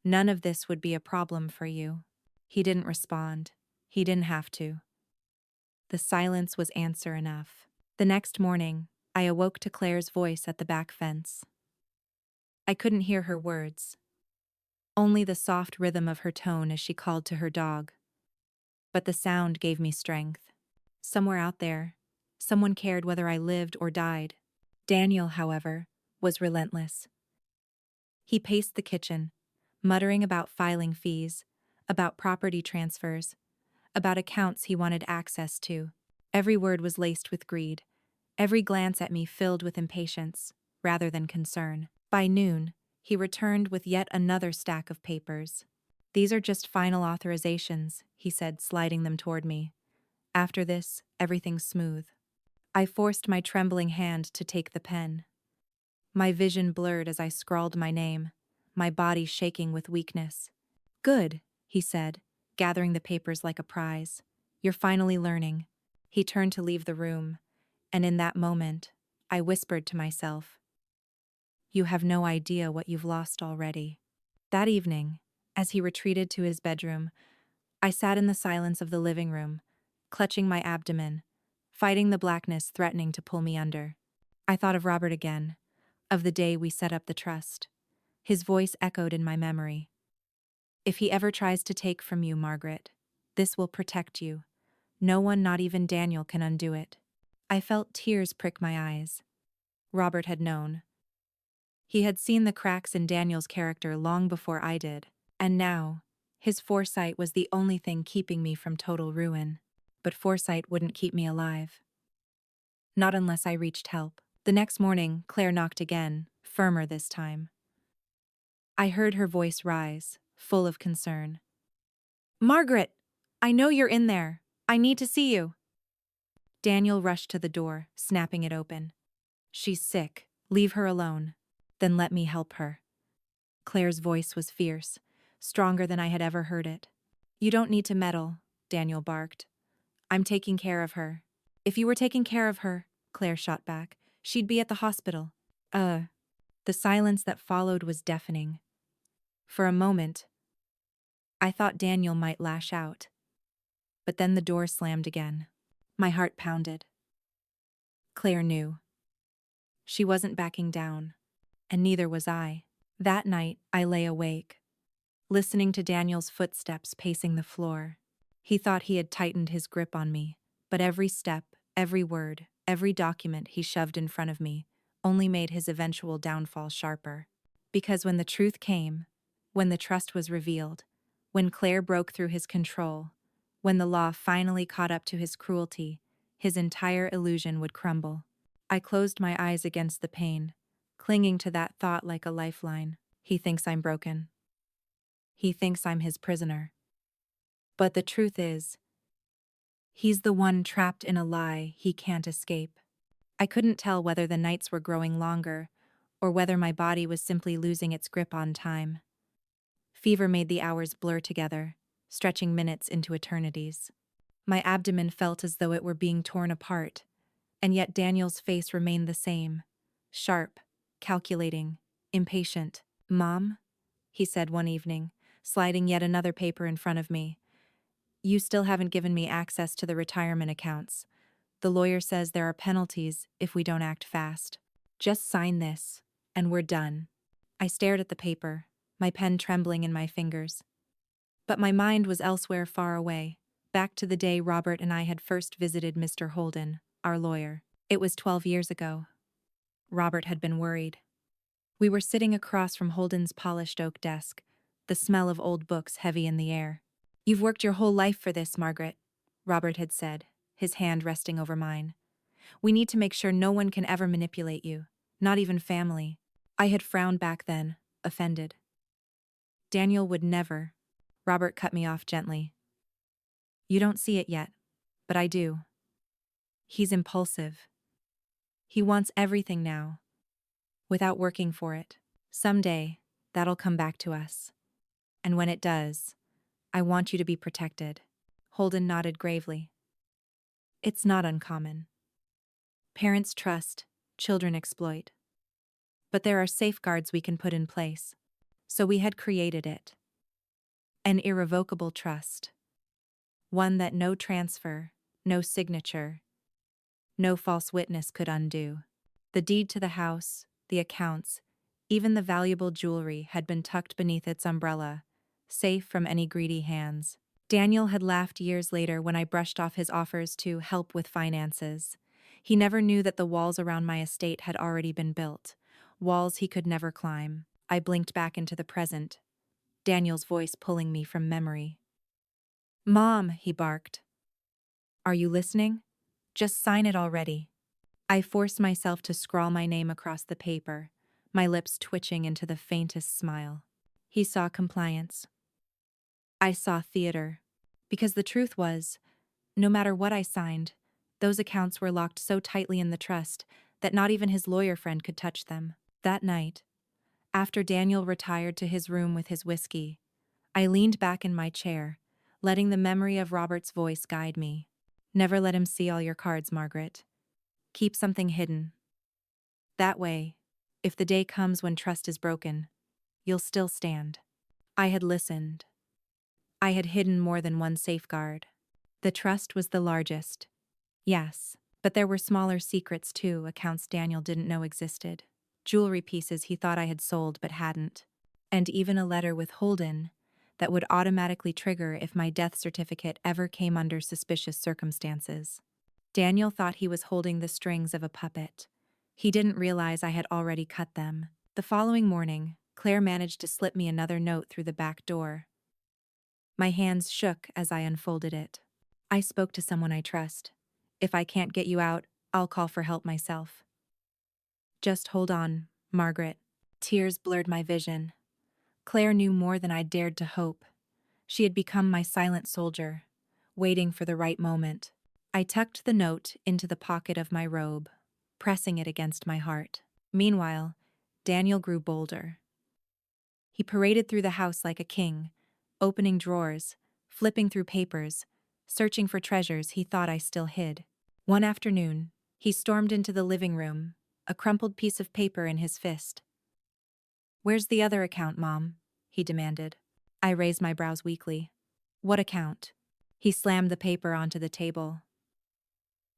none of this would be a problem for you?" He didn't respond. He didn't have to. The silence was answer enough. The next morning, I awoke to Claire's voice at the back fence. I couldn't hear her words, only the soft rhythm of her tone as she called to her dog. But the sound gave me strength. Somewhere out there, someone cared whether I lived or died. Daniel, however, was relentless. He paced the kitchen, muttering about filing fees, about property transfers, about accounts he wanted access to. Every word was laced with greed, every glance at me filled with impatience, rather than concern. By noon, he returned with yet another stack of papers. "These are just final authorizations," he said, sliding them toward me. "After this, everything's smooth." I forced my trembling hand to take the pen. My vision blurred as I scrawled my name, my body shaking with weakness. "Good," he said, gathering the papers like a prize. "You're finally learning." He turned to leave the room, and in that moment, I whispered to myself, "You have no idea what you've lost already." That evening, as he retreated to his bedroom, I sat in the silence of the living room, clutching my abdomen, fighting the blackness threatening to pull me under. I thought of Robert again, of the day we set up the trust. His voice echoed in my memory. "If he ever tries to take from you, Margaret, this will protect you. No one, not even Daniel, can undo it." I felt tears prick my eyes. Robert had known. He had seen the cracks in Daniel's character long before I did, and now, his foresight was the only thing keeping me from total ruin. But foresight wouldn't keep me alive. Not unless I reached help. The next morning, Claire knocked again, firmer this time. I heard her voice rise, full of concern. "Margaret! I know you're in there. I need to see you." Daniel rushed to the door, snapping it open. "She's sick. Leave her alone. Then let me help her." Claire's voice was fierce, stronger than I had ever heard it. "You don't need to meddle," Daniel barked. "I'm taking care of her." "If you were taking care of her," Claire shot back, "she'd be at the hospital." The silence that followed was deafening. For a moment, I thought Daniel might lash out. But then the door slammed again. My heart pounded. Claire knew. She wasn't backing down, and neither was I. That night, I lay awake, listening to Daniel's footsteps pacing the floor. He thought he had tightened his grip on me, but every step, every word, every document he shoved in front of me only made his eventual downfall sharper. Because when the truth came, when the trust was revealed, when Claire broke through his control, when the law finally caught up to his cruelty, his entire illusion would crumble. I closed my eyes against the pain, clinging to that thought like a lifeline. He thinks I'm broken. He thinks I'm his prisoner. But the truth is, he's the one trapped in a lie he can't escape. I couldn't tell whether the nights were growing longer, or whether my body was simply losing its grip on time. Fever made the hours blur together, stretching minutes into eternities. My abdomen felt as though it were being torn apart, and yet Daniel's face remained the same. Sharp, calculating, impatient. "Mom?" he said one evening, sliding yet another paper in front of me. "You still haven't given me access to the retirement accounts. The lawyer says there are penalties if we don't act fast. Just sign this, and we're done." I stared at the paper, my pen trembling in my fingers. But my mind was elsewhere, far away, back to the day Robert and I had first visited Mr. Holden, our lawyer. It was 12 years ago. Robert had been worried. We were sitting across from Holden's polished oak desk, the smell of old books heavy in the air. "You've worked your whole life for this, Margaret," Robert had said, his hand resting over mine. "We need to make sure no one can ever manipulate you, not even family." I had frowned back then, offended. "Daniel would never." Robert cut me off gently. "You don't see it yet, but I do. He's impulsive. He wants everything now, without working for it. Someday, that'll come back to us. And when it does, I want you to be protected." Holden nodded gravely. "It's not uncommon. Parents trust, children exploit. But there are safeguards we can put in place. So we had created it. An irrevocable trust. One that no transfer, no signature, no false witness could undo. The deed to the house, the accounts, even the valuable jewelry had been tucked beneath its umbrella, safe from any greedy hands. Daniel had laughed years later when I brushed off his offers to help with finances. He never knew that the walls around my estate had already been built, walls he could never climb. I blinked back into the present, Daniel's voice pulling me from memory. "Mom," he barked. "Are you listening? Just sign it already." I forced myself to scrawl my name across the paper, my lips twitching into the faintest smile. He saw compliance. I saw theater. Because the truth was, no matter what I signed, those accounts were locked so tightly in the trust that not even his lawyer friend could touch them. That night, after Daniel retired to his room with his whiskey, I leaned back in my chair, letting the memory of Robert's voice guide me. Never let him see all your cards, Margaret. Keep something hidden. That way, if the day comes when trust is broken, you'll still stand. I had listened. I had hidden more than one safeguard. The trust was the largest. Yes, but there were smaller secrets too, accounts Daniel didn't know existed. Jewelry pieces he thought I had sold but hadn't. And even a letter with Holden that would automatically trigger if my death certificate ever came under suspicious circumstances. Daniel thought he was holding the strings of a puppet. He didn't realize I had already cut them. The following morning, Claire managed to slip me another note through the back door. My hands shook as I unfolded it. I spoke to someone I trust. If I can't get you out, I'll call for help myself. Just hold on, Margaret. Tears blurred my vision. Claire knew more than I dared to hope. She had become my silent soldier, waiting for the right moment. I tucked the note into the pocket of my robe, pressing it against my heart. Meanwhile, Daniel grew bolder. He paraded through the house like a king, opening drawers, flipping through papers, searching for treasures he thought I still hid. One afternoon, he stormed into the living room, a crumpled piece of paper in his fist. "Where's the other account, Mom?" he demanded. I raised my brows weakly. "What account?" He slammed the paper onto the table.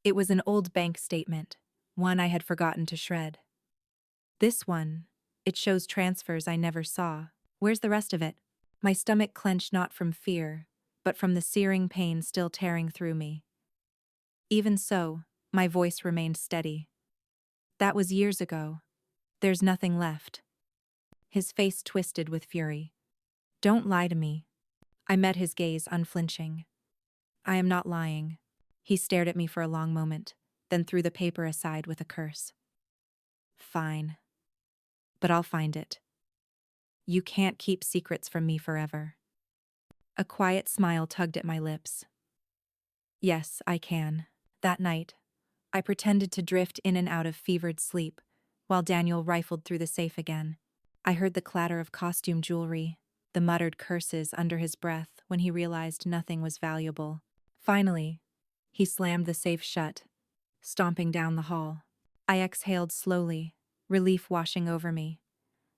It was an old bank statement, one I had forgotten to shred. "This one, it shows transfers I never saw. Where's the rest of it?" My stomach clenched not from fear, but from the searing pain still tearing through me. Even so, my voice remained steady. "That was years ago. There's nothing left." His face twisted with fury. "Don't lie to me." I met his gaze unflinching. "I am not lying." He stared at me for a long moment, then threw the paper aside with a curse. "Fine. But I'll find it. You can't keep secrets from me forever." A quiet smile tugged at my lips. "Yes, I can." That night, I pretended to drift in and out of fevered sleep, while Daniel rifled through the safe again. I heard the clatter of costume jewelry, the muttered curses under his breath when he realized nothing was valuable. Finally, he slammed the safe shut, stomping down the hall. I exhaled slowly, relief washing over me.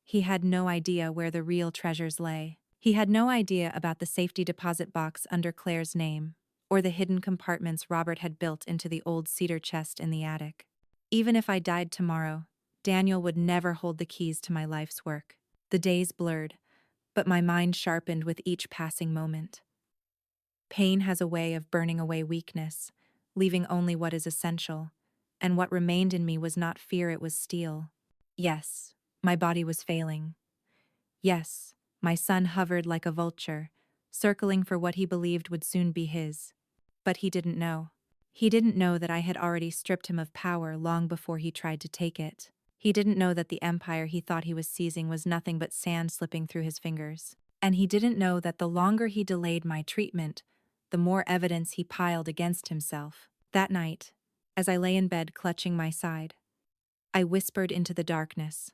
He had no idea where the real treasures lay. He had no idea about the safety deposit box under Claire's name, or the hidden compartments Robert had built into the old cedar chest in the attic. Even if I died tomorrow, Daniel would never hold the keys to my life's work. The days blurred, but my mind sharpened with each passing moment. Pain has a way of burning away weakness, leaving only what is essential, and what remained in me was not fear, it was steel. Yes, my body was failing. Yes, my son hovered like a vulture, circling for what he believed would soon be his. But he didn't know. He didn't know that I had already stripped him of power long before he tried to take it. He didn't know that the empire he thought he was seizing was nothing but sand slipping through his fingers. And he didn't know that the longer he delayed my treatment, the more evidence he piled against himself. That night, as I lay in bed clutching my side, I whispered into the darkness,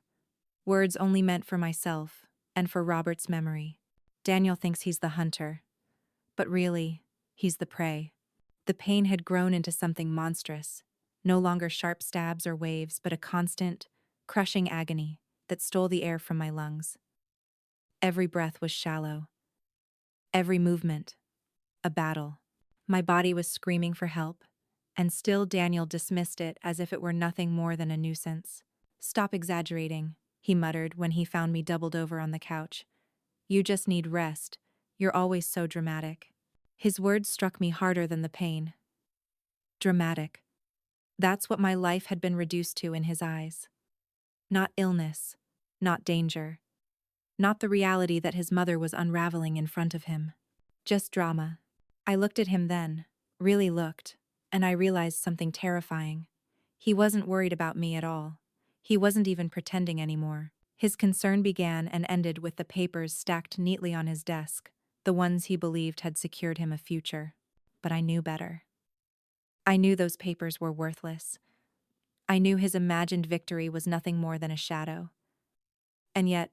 words only meant for myself and for Robert's memory. "Daniel thinks he's the hunter, but really, he's the prey." The pain had grown into something monstrous, no longer sharp stabs or waves, but a constant, crushing agony that stole the air from my lungs. Every breath was shallow. Every movement, a battle. My body was screaming for help, and still Daniel dismissed it as if it were nothing more than a nuisance. "Stop exaggerating," he muttered when he found me doubled over on the couch. "You just need rest. You're always so dramatic." His words struck me harder than the pain. Dramatic. That's what my life had been reduced to in his eyes. Not illness, not danger, not the reality that his mother was unraveling in front of him. Just drama. I looked at him then, really looked, and I realized something terrifying. He wasn't worried about me at all. He wasn't even pretending anymore. His concern began and ended with the papers stacked neatly on his desk, the ones he believed had secured him a future. But I knew better. I knew those papers were worthless. I knew his imagined victory was nothing more than a shadow. And yet,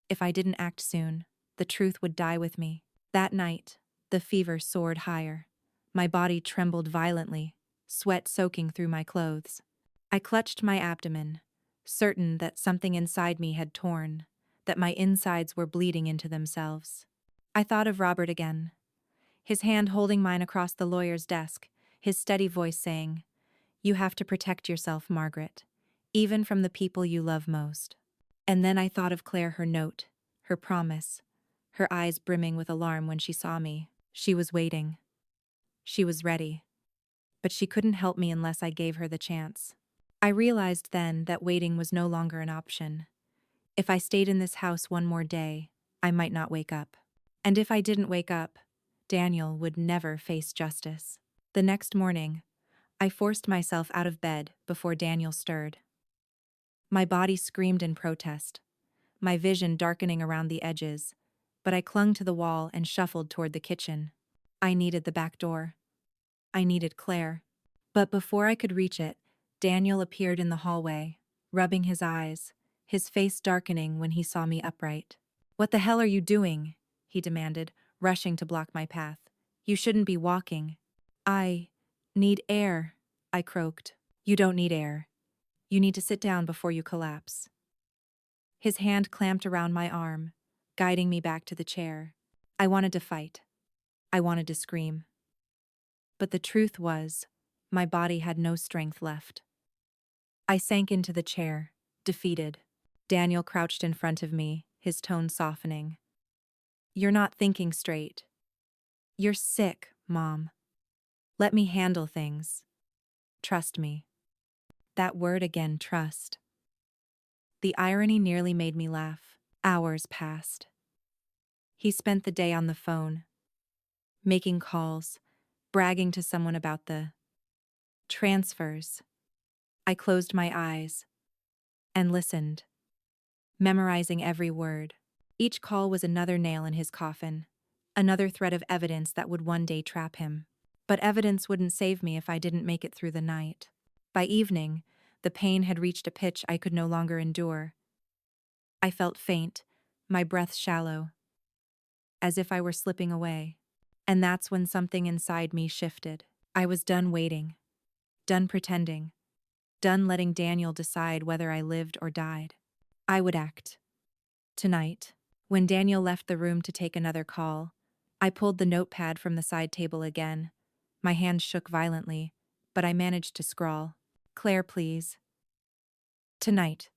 if I didn't act soon, the truth would die with me. That night, the fever soared higher. My body trembled violently, sweat soaking through my clothes. I clutched my abdomen, certain that something inside me had torn, that my insides were bleeding into themselves. I thought of Robert again, his hand holding mine across the lawyer's desk, his steady voice saying, "You have to protect yourself, Margaret, even from the people you love most." And then I thought of Claire, her note, her promise, her eyes brimming with alarm when she saw me. She was waiting. She was ready. But she couldn't help me unless I gave her the chance. I realized then that waiting was no longer an option. If I stayed in this house one more day, I might not wake up. And if I didn't wake up, Daniel would never face justice. The next morning, I forced myself out of bed before Daniel stirred. My body screamed in protest, my vision darkening around the edges, but I clung to the wall and shuffled toward the kitchen. I needed the back door. I needed Claire. But before I could reach it, Daniel appeared in the hallway, rubbing his eyes, his face darkening when he saw me upright. "What the hell are you doing?" he demanded, rushing to block my path. "You shouldn't be walking." "I need air," I croaked. "You don't need air. You need to sit down before you collapse." His hand clamped around my arm, guiding me back to the chair. I wanted to fight. I wanted to scream. But the truth was, my body had no strength left. I sank into the chair, defeated. Daniel crouched in front of me, his tone softening. "You're not thinking straight. You're sick, Mom. Let me handle things. Trust me." That word again, trust. The irony nearly made me laugh. Hours passed. He spent the day on the phone, making calls, bragging to someone about the transfers. I closed my eyes and listened, memorizing every word. Each call was another nail in his coffin, another thread of evidence that would one day trap him. But evidence wouldn't save me if I didn't make it through the night. By evening, the pain had reached a pitch I could no longer endure. I felt faint, my breath shallow, as if I were slipping away. And that's when something inside me shifted. I was done waiting, done pretending, done letting Daniel decide whether I lived or died. I would act. Tonight, when Daniel left the room to take another call, I pulled the notepad from the side table again. My hand shook violently, but I managed to scrawl, "Claire, please. Tonight.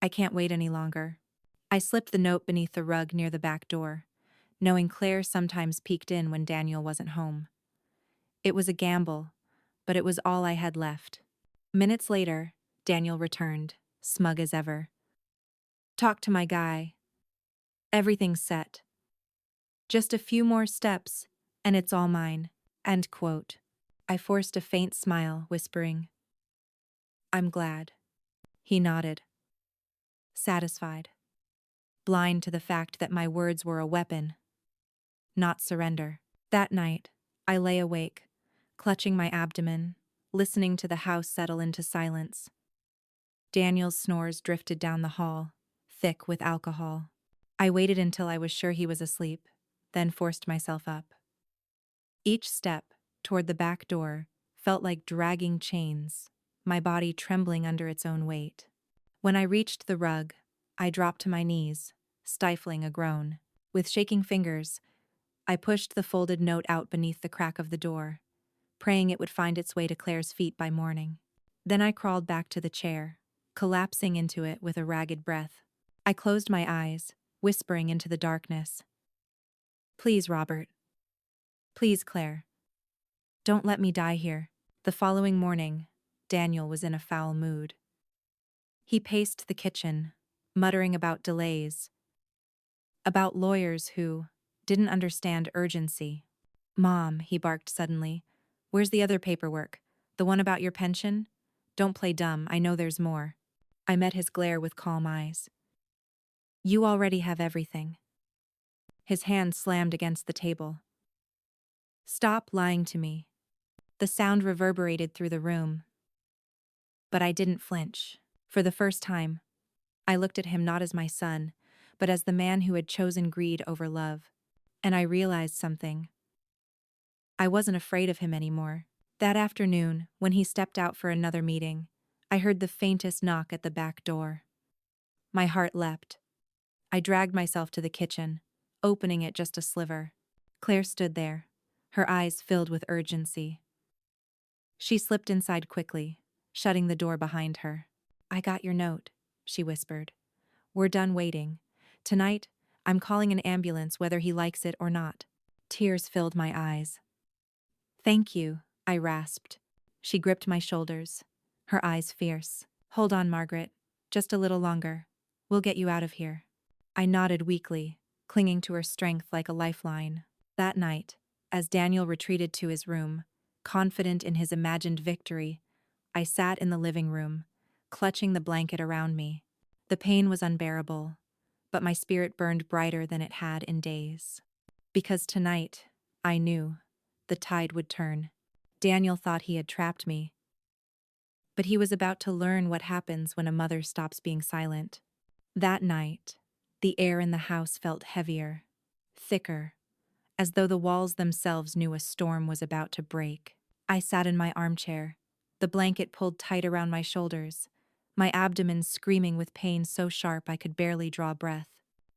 I can't wait any longer." I slipped the note beneath the rug near the back door, knowing Claire sometimes peeked in when Daniel wasn't home. It was a gamble, but it was all I had left. Minutes later, Daniel returned, smug as ever. "Talk to my guy. Everything's set. Just a few more steps, and it's all mine." End quote. I forced a faint smile, whispering, "I'm glad." He nodded, satisfied, blind to the fact that my words were a weapon, not surrender. That night, I lay awake, clutching my abdomen, listening to the house settle into silence. Daniel's snores drifted down the hall, thick with alcohol. I waited until I was sure he was asleep, then forced myself up. Each step, toward the back door, felt like dragging chains, my body trembling under its own weight. When I reached the rug, I dropped to my knees, stifling a groan. With shaking fingers, I pushed the folded note out beneath the crack of the door, praying it would find its way to Claire's feet by morning. Then I crawled back to the chair, collapsing into it with a ragged breath. I closed my eyes, whispering into the darkness, "Please, Robert. Please, Claire. Don't let me die here." The following morning, Daniel was in a foul mood. He paced the kitchen, muttering about delays, about lawyers who didn't understand urgency. "Mom," he barked suddenly, "where's the other paperwork? The one about your pension? Don't play dumb, I know there's more. I met his glare with calm eyes. You already have everything. His hand slammed against the table. Stop lying to me. The sound reverberated through the room. But I didn't flinch. For the first time, I looked at him not as my son, but as the man who had chosen greed over love. And I realized something. I wasn't afraid of him anymore. That afternoon, when he stepped out for another meeting, I heard the faintest knock at the back door. My heart leapt. I dragged myself to the kitchen, opening it just a sliver. Claire stood there, her eyes filled with urgency. She slipped inside quickly, shutting the door behind her. I got your note, she whispered. We're done waiting. Tonight, I'm calling an ambulance whether he likes it or not. Tears filled my eyes. Thank you, I rasped. She gripped my shoulders, her eyes fierce. Hold on, Margaret. Just a little longer. We'll get you out of here. I nodded weakly, clinging to her strength like a lifeline. That night, as Daniel retreated to his room, confident in his imagined victory, I sat in the living room, clutching the blanket around me. The pain was unbearable, but my spirit burned brighter than it had in days. Because tonight, I knew, the tide would turn. Daniel thought he had trapped me, but he was about to learn what happens when a mother stops being silent. That night, the air in the house felt heavier, thicker, as though the walls themselves knew a storm was about to break. I sat in my armchair, the blanket pulled tight around my shoulders, my abdomen screaming with pain so sharp I could barely draw breath.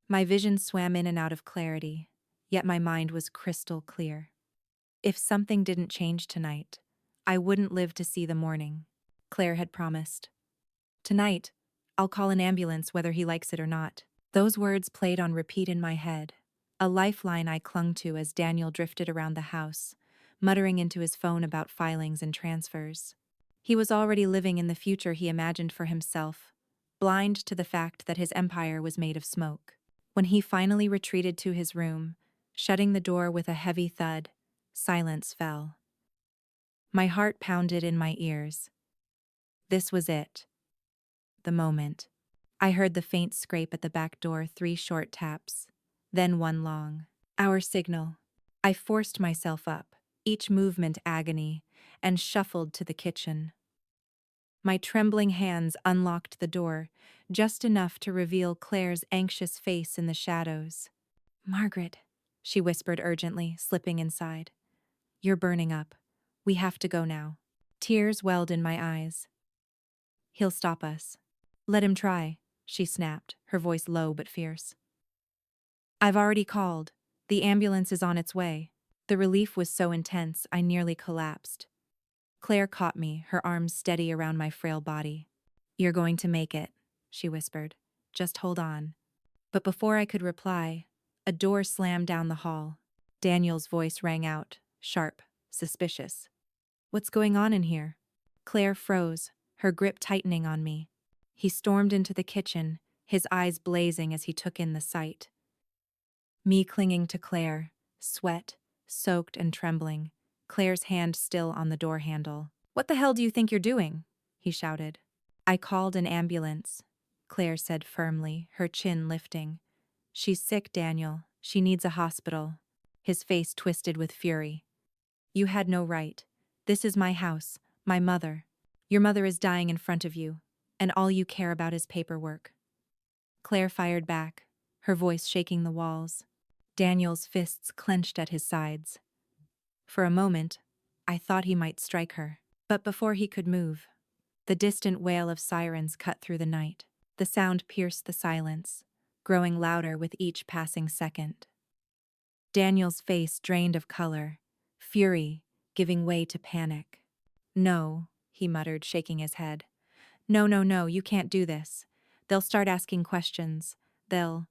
My vision swam in and out of clarity, yet my mind was crystal clear. If something didn't change tonight, I wouldn't live to see the morning. Claire had promised. Tonight, I'll call an ambulance whether he likes it or not. Those words played on repeat in my head, a lifeline I clung to as Daniel drifted around the house, muttering into his phone about filings and transfers. He was already living in the future he imagined for himself, blind to the fact that his empire was made of smoke. When he finally retreated to his room, shutting the door with a heavy thud, silence fell. My heart pounded in my ears. This was it. The moment. I heard the faint scrape at the back door, 3 short taps, then one long. Our signal. I forced myself up, each movement agony, and shuffled to the kitchen. My trembling hands unlocked the door, just enough to reveal Claire's anxious face in the shadows. Margaret, she whispered urgently, slipping inside. You're burning up. We have to go now. Tears welled in my eyes. He'll stop us. Let him try, she snapped, her voice low but fierce. I've already called. The ambulance is on its way. The relief was so intense I nearly collapsed. Claire caught me, her arms steady around my frail body. You're going to make it, she whispered. Just hold on. But before I could reply, a door slammed down the hall. Daniel's voice rang out, sharp, suspicious. What's going on in here? Claire froze, her grip tightening on me. He stormed into the kitchen, his eyes blazing as he took in the sight. Me clinging to Claire, sweat, soaked and trembling, Claire's hand still on the door handle. What the hell do you think you're doing? He shouted. I called an ambulance, Claire said firmly, her chin lifting. She's sick, Daniel. She needs a hospital. His face twisted with fury. You had no right. This is my house, my mother. Your mother is dying in front of you, and all you care about is paperwork. Claire fired back, her voice shaking the walls. Daniel's fists clenched at his sides. For a moment, I thought he might strike her. But before he could move, the distant wail of sirens cut through the night. The sound pierced the silence, growing louder with each passing second. Daniel's face drained of color, fury giving way to panic. No, he muttered, shaking his head. No, no, no, you can't do this. They'll start asking questions. They'll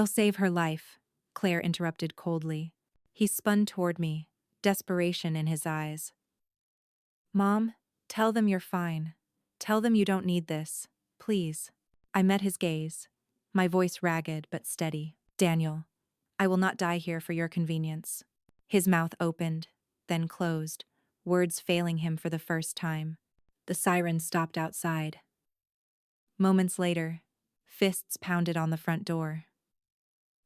save her life, Claire interrupted coldly. He spun toward me, desperation in his eyes. Mom, tell them you're fine. Tell them you don't need this, please. I met his gaze, my voice ragged but steady. Daniel, I will not die here for your convenience. His mouth opened, then closed, words failing him for the first time. The siren stopped outside. Moments later, fists pounded on the front door.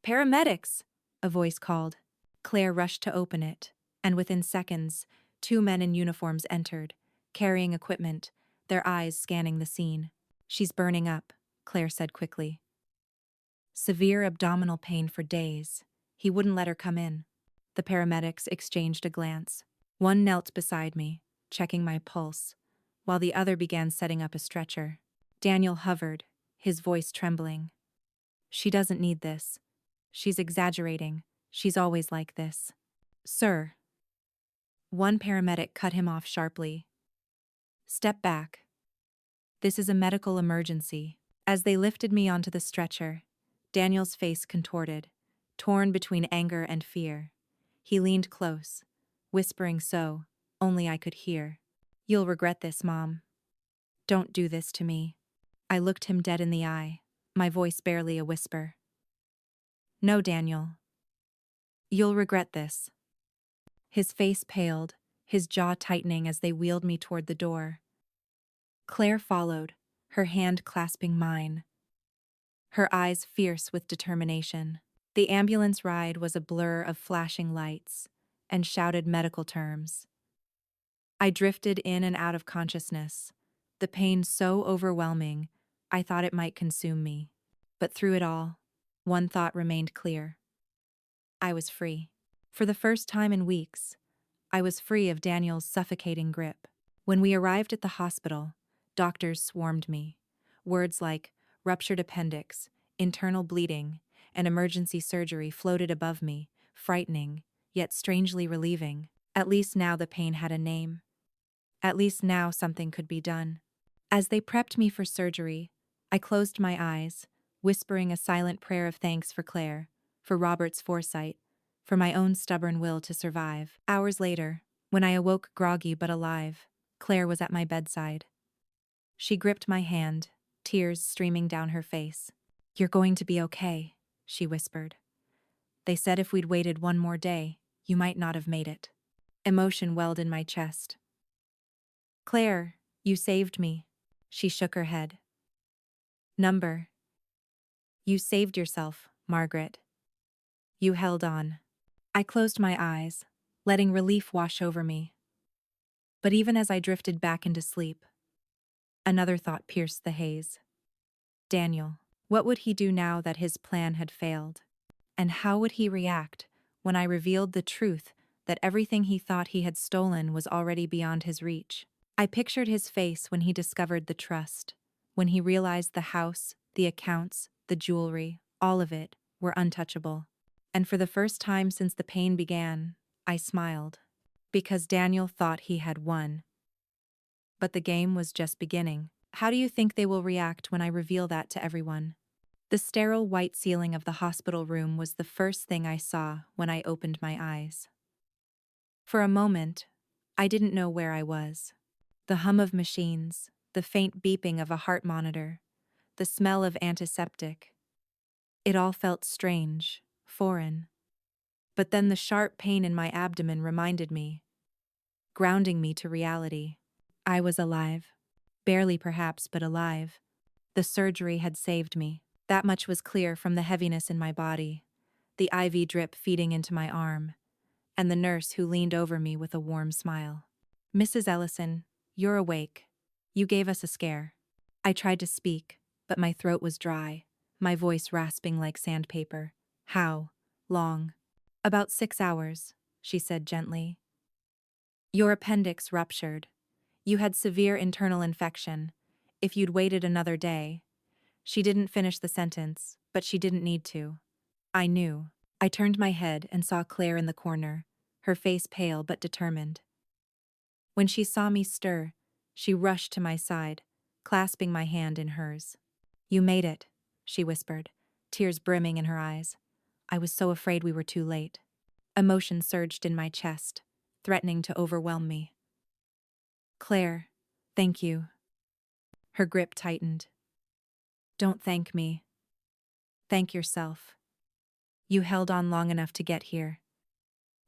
"Paramedics!" a voice called. Claire rushed to open it, and within seconds, two men in uniforms entered, carrying equipment, their eyes scanning the scene. "She's burning up," Claire said quickly. "Severe abdominal pain for days." He wouldn't let her come in. The paramedics exchanged a glance. One knelt beside me, checking my pulse, while the other began setting up a stretcher. Daniel hovered, his voice trembling. "She doesn't need this. She's exaggerating. She's always like this." "Sir." One paramedic cut him off sharply. "Step back. This is a medical emergency." As they lifted me onto the stretcher, Daniel's face contorted, torn between anger and fear. He leaned close, whispering so only I could hear. "You'll regret this, Mom. Don't do this to me." I looked him dead in the eye, my voice barely a whisper. "No, Daniel. You'll regret this." His face paled, his jaw tightening as they wheeled me toward the door. Claire followed, her hand clasping mine, her eyes fierce with determination. The ambulance ride was a blur of flashing lights and shouted medical terms. I drifted in and out of consciousness, the pain so overwhelming I thought it might consume me. But through it all, one thought remained clear. I was free. For the first time in weeks, I was free of Daniel's suffocating grip. When we arrived at the hospital, doctors swarmed me. Words like ruptured appendix, internal bleeding, and emergency surgery floated above me, frightening, yet strangely relieving. At least now the pain had a name. At least now something could be done. As they prepped me for surgery, I closed my eyes, whispering a silent prayer of thanks for Claire, for Robert's foresight, for my own stubborn will to survive. Hours later, when I awoke groggy but alive, Claire was at my bedside. She gripped my hand, tears streaming down her face. "You're going to be okay," she whispered. "They said if we'd waited one more day, you might not have made it." Emotion welled in my chest. "Claire, you saved me." She shook her head. "Number. You saved yourself, Margaret. You held on." I closed my eyes, letting relief wash over me. But even as I drifted back into sleep, another thought pierced the haze. Daniel. What would he do now that his plan had failed? And how would he react when I revealed the truth that everything he thought he had stolen was already beyond his reach? I pictured his face when he discovered the trust, when he realized the house, the accounts, the jewelry, all of it, were untouchable. And for the first time since the pain began, I smiled. Because Daniel thought he had won. But the game was just beginning. How do you think they will react when I reveal that to everyone? The sterile white ceiling of the hospital room was the first thing I saw when I opened my eyes. For a moment, I didn't know where I was. The hum of machines, the faint beeping of a heart monitor, the smell of antiseptic. It all felt strange, foreign. But then the sharp pain in my abdomen reminded me, grounding me to reality. I was alive. Barely perhaps, but alive. The surgery had saved me. That much was clear from the heaviness in my body, the IV drip feeding into my arm, and the nurse who leaned over me with a warm smile. "Mrs. Ellison, you're awake. You gave us a scare." I tried to speak, but my throat was dry, my voice rasping like sandpaper. "How long?" "About 6 hours," she said gently. "Your appendix ruptured. You had severe internal infection. If you'd waited another day." She didn't finish the sentence, but she didn't need to. I knew. I turned my head and saw Claire in the corner, her face pale but determined. When she saw me stir, she rushed to my side, clasping my hand in hers. "You made it," she whispered, tears brimming in her eyes. I was so afraid we were too late. Emotion surged in my chest, threatening to overwhelm me. "Claire, thank you." Her grip tightened. "Don't thank me. Thank yourself. You held on long enough to get here.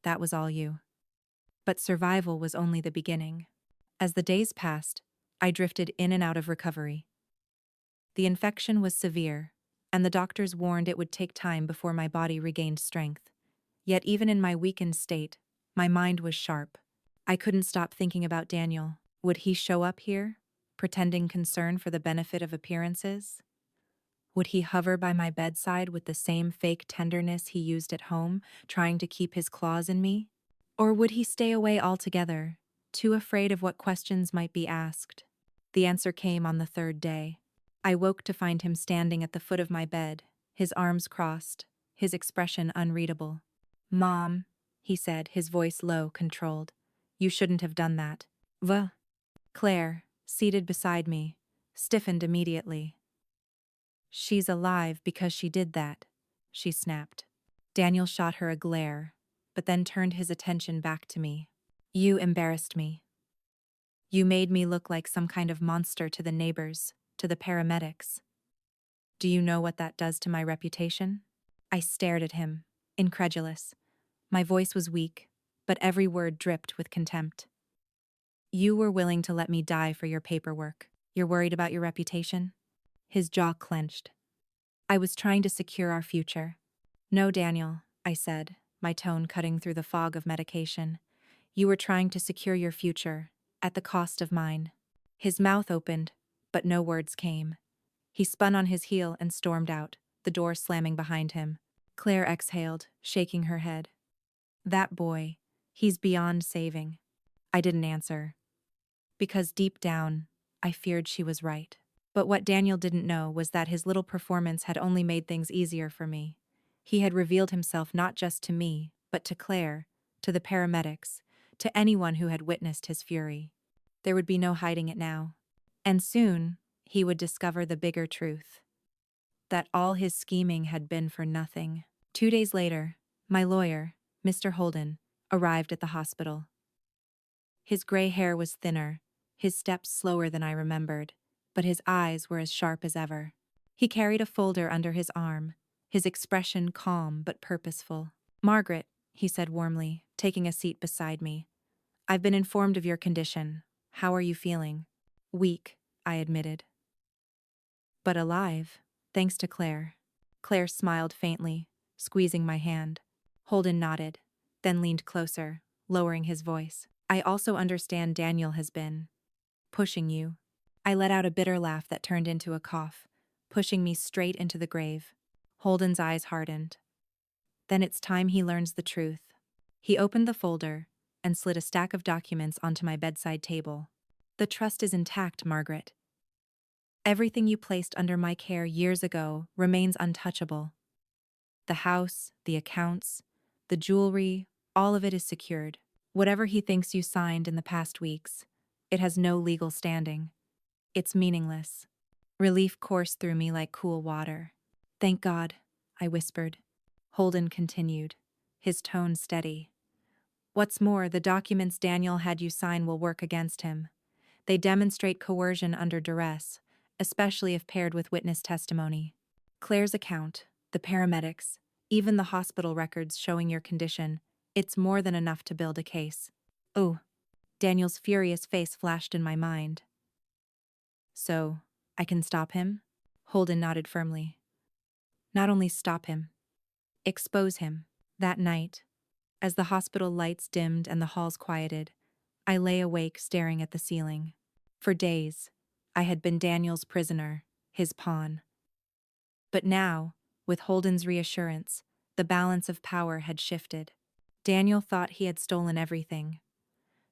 That was all you." But survival was only the beginning. As the days passed, I drifted in and out of recovery. The infection was severe, and the doctors warned it would take time before my body regained strength. Yet even in my weakened state, my mind was sharp. I couldn't stop thinking about Daniel. Would he show up here, pretending concern for the benefit of appearances? Would he hover by my bedside with the same fake tenderness he used at home, trying to keep his claws in me? Or would he stay away altogether, too afraid of what questions might be asked? The answer came on the third day. I woke to find him standing at the foot of my bed, his arms crossed, his expression unreadable. "Mom," he said, his voice low, controlled. "You shouldn't have done that." Claire, seated beside me, stiffened immediately. "She's alive because she did that," she snapped. Daniel shot her a glare, but then turned his attention back to me. "You embarrassed me. You made me look like some kind of monster to the neighbors, to the paramedics. Do you know what that does to my reputation?" I stared at him, incredulous. My voice was weak, but every word dripped with contempt. "You were willing to let me die for your paperwork. You're worried about your reputation?" His jaw clenched. "I was trying to secure our future." "No, Daniel," I said, my tone cutting through the fog of medication. "You were trying to secure your future, at the cost of mine." His mouth opened, but no words came. He spun on his heel and stormed out, the door slamming behind him. Claire exhaled, shaking her head. "That boy, he's beyond saving." I didn't answer, because deep down, I feared she was right. But what Daniel didn't know was that his little performance had only made things easier for me. He had revealed himself not just to me, but to Claire, to the paramedics, to anyone who had witnessed his fury. There would be no hiding it now. And soon, he would discover the bigger truth. That all his scheming had been for nothing. 2 days later, my lawyer, Mr. Holden, arrived at the hospital. His gray hair was thinner, his steps slower than I remembered, but his eyes were as sharp as ever. He carried a folder under his arm, his expression calm but purposeful. "Margaret," he said warmly, taking a seat beside me, "I've been informed of your condition. How are you feeling?" "Weak," I admitted. "But alive, thanks to Claire." Claire smiled faintly, squeezing my hand. Holden nodded, then leaned closer, lowering his voice. "I also understand Daniel has been pushing you." I let out a bitter laugh that turned into a cough, pushing me straight into the grave. Holden's eyes hardened. "Then it's time he learns the truth." He opened the folder and slid a stack of documents onto my bedside table. "The trust is intact, Margaret. Everything you placed under my care years ago remains untouchable. The house, the accounts, the jewelry, all of it is secured. Whatever he thinks you signed in the past weeks, it has no legal standing. It's meaningless." Relief coursed through me like cool water. "Thank God," I whispered. Holden continued, his tone steady. "What's more, the documents Daniel had you sign will work against him. They demonstrate coercion under duress, especially if paired with witness testimony. Claire's account, the paramedics, even the hospital records showing your condition, it's more than enough to build a case." "Oh," Daniel's furious face flashed in my mind. "So, I can stop him?" Holden nodded firmly. "Not only stop him, expose him." That night, as the hospital lights dimmed and the halls quieted, I lay awake staring at the ceiling. For days, I had been Daniel's prisoner, his pawn. But now, with Holden's reassurance, the balance of power had shifted. Daniel thought he had stolen everything.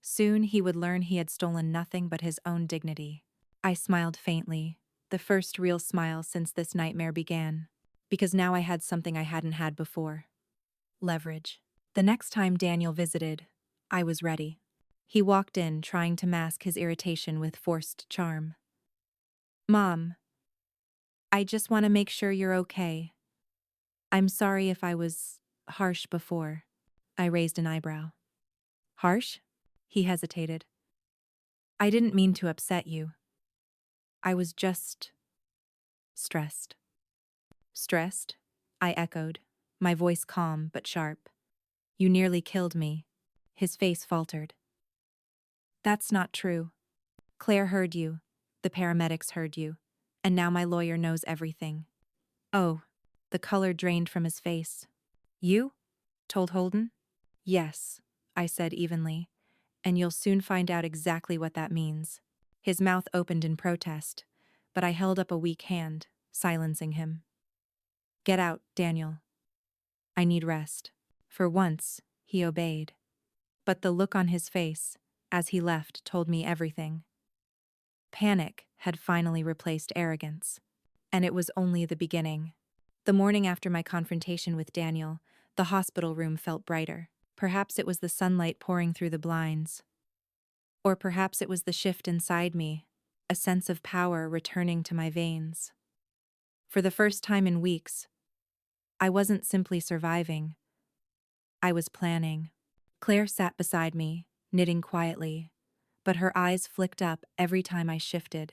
Soon he would learn he had stolen nothing but his own dignity. I smiled faintly, the first real smile since this nightmare began, because now I had something I hadn't had before. Leverage. The next time Daniel visited, I was ready. He walked in, trying to mask his irritation with forced charm. "Mom, I just want to make sure you're okay. I'm sorry if I was harsh before." I raised an eyebrow. "Harsh?" He hesitated. "I didn't mean to upset you. I was just stressed." "Stressed?" I echoed, my voice calm but sharp. "You nearly killed me." His face faltered. "That's not true." Claire heard you. The paramedics heard you. And now my lawyer knows everything. Oh, the color drained from his face. You? Told Holden? Yes, I said evenly. And you'll soon find out exactly what that means. His mouth opened in protest, but I held up a weak hand, silencing him. Get out, Daniel. I need rest. For once, he obeyed. But the look on his face, as he left, told me everything. Panic had finally replaced arrogance. And it was only the beginning. The morning after my confrontation with Daniel, the hospital room felt brighter. Perhaps it was the sunlight pouring through the blinds. Or perhaps it was the shift inside me, a sense of power returning to my veins. For the first time in weeks, I wasn't simply surviving. I was planning. Claire sat beside me, knitting quietly, but her eyes flicked up every time I shifted.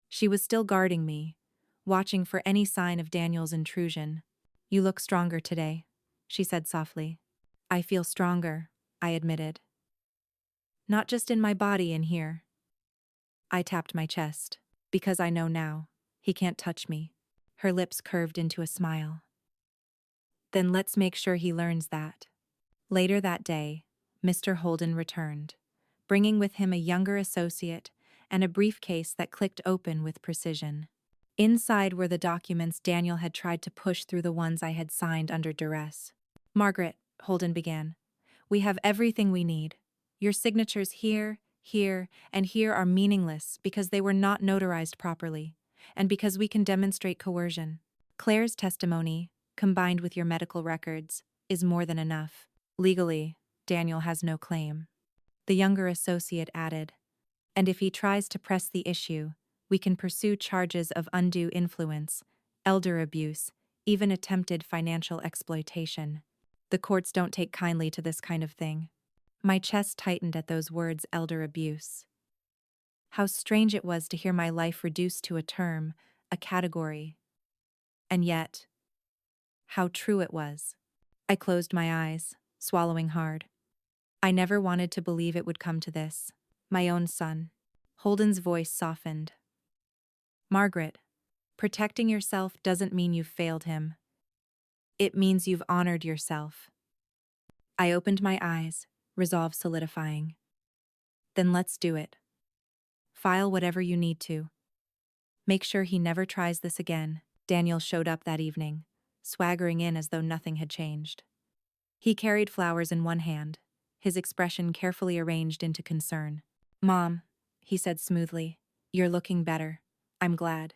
She was still guarding me, watching for any sign of Daniel's intrusion. You look stronger today, she said softly. I feel stronger, I admitted. Not just in my body in here. I tapped my chest, because I know now, he can't touch me. Her lips curved into a smile. Then let's make sure he learns that. Later that day, Mr. Holden returned, bringing with him a younger associate and a briefcase that clicked open with precision. Inside were the documents Daniel had tried to push through the ones I had signed under duress. Margaret, Holden began, we have everything we need. Your signatures here, here, and here are meaningless because they were not notarized properly, and because we can demonstrate coercion. Claire's testimony, combined with your medical records, is more than enough. Legally, Daniel has no claim. The younger associate added, and if he tries to press the issue, we can pursue charges of undue influence, elder abuse, even attempted financial exploitation. The courts don't take kindly to this kind of thing. My chest tightened at those words, elder abuse. How strange it was to hear my life reduced to a term, a category. And yet, how true it was. I closed my eyes, swallowing hard. I never wanted to believe it would come to this. My own son. Holden's voice softened. Margaret, protecting yourself doesn't mean you've failed him. It means you've honored yourself. I opened my eyes, resolve solidifying. Then let's do it. File whatever you need to. Make sure he never tries this again. Daniel showed up that evening, swaggering in as though nothing had changed. He carried flowers in one hand, his expression carefully arranged into concern. Mom, he said smoothly, you're looking better. I'm glad.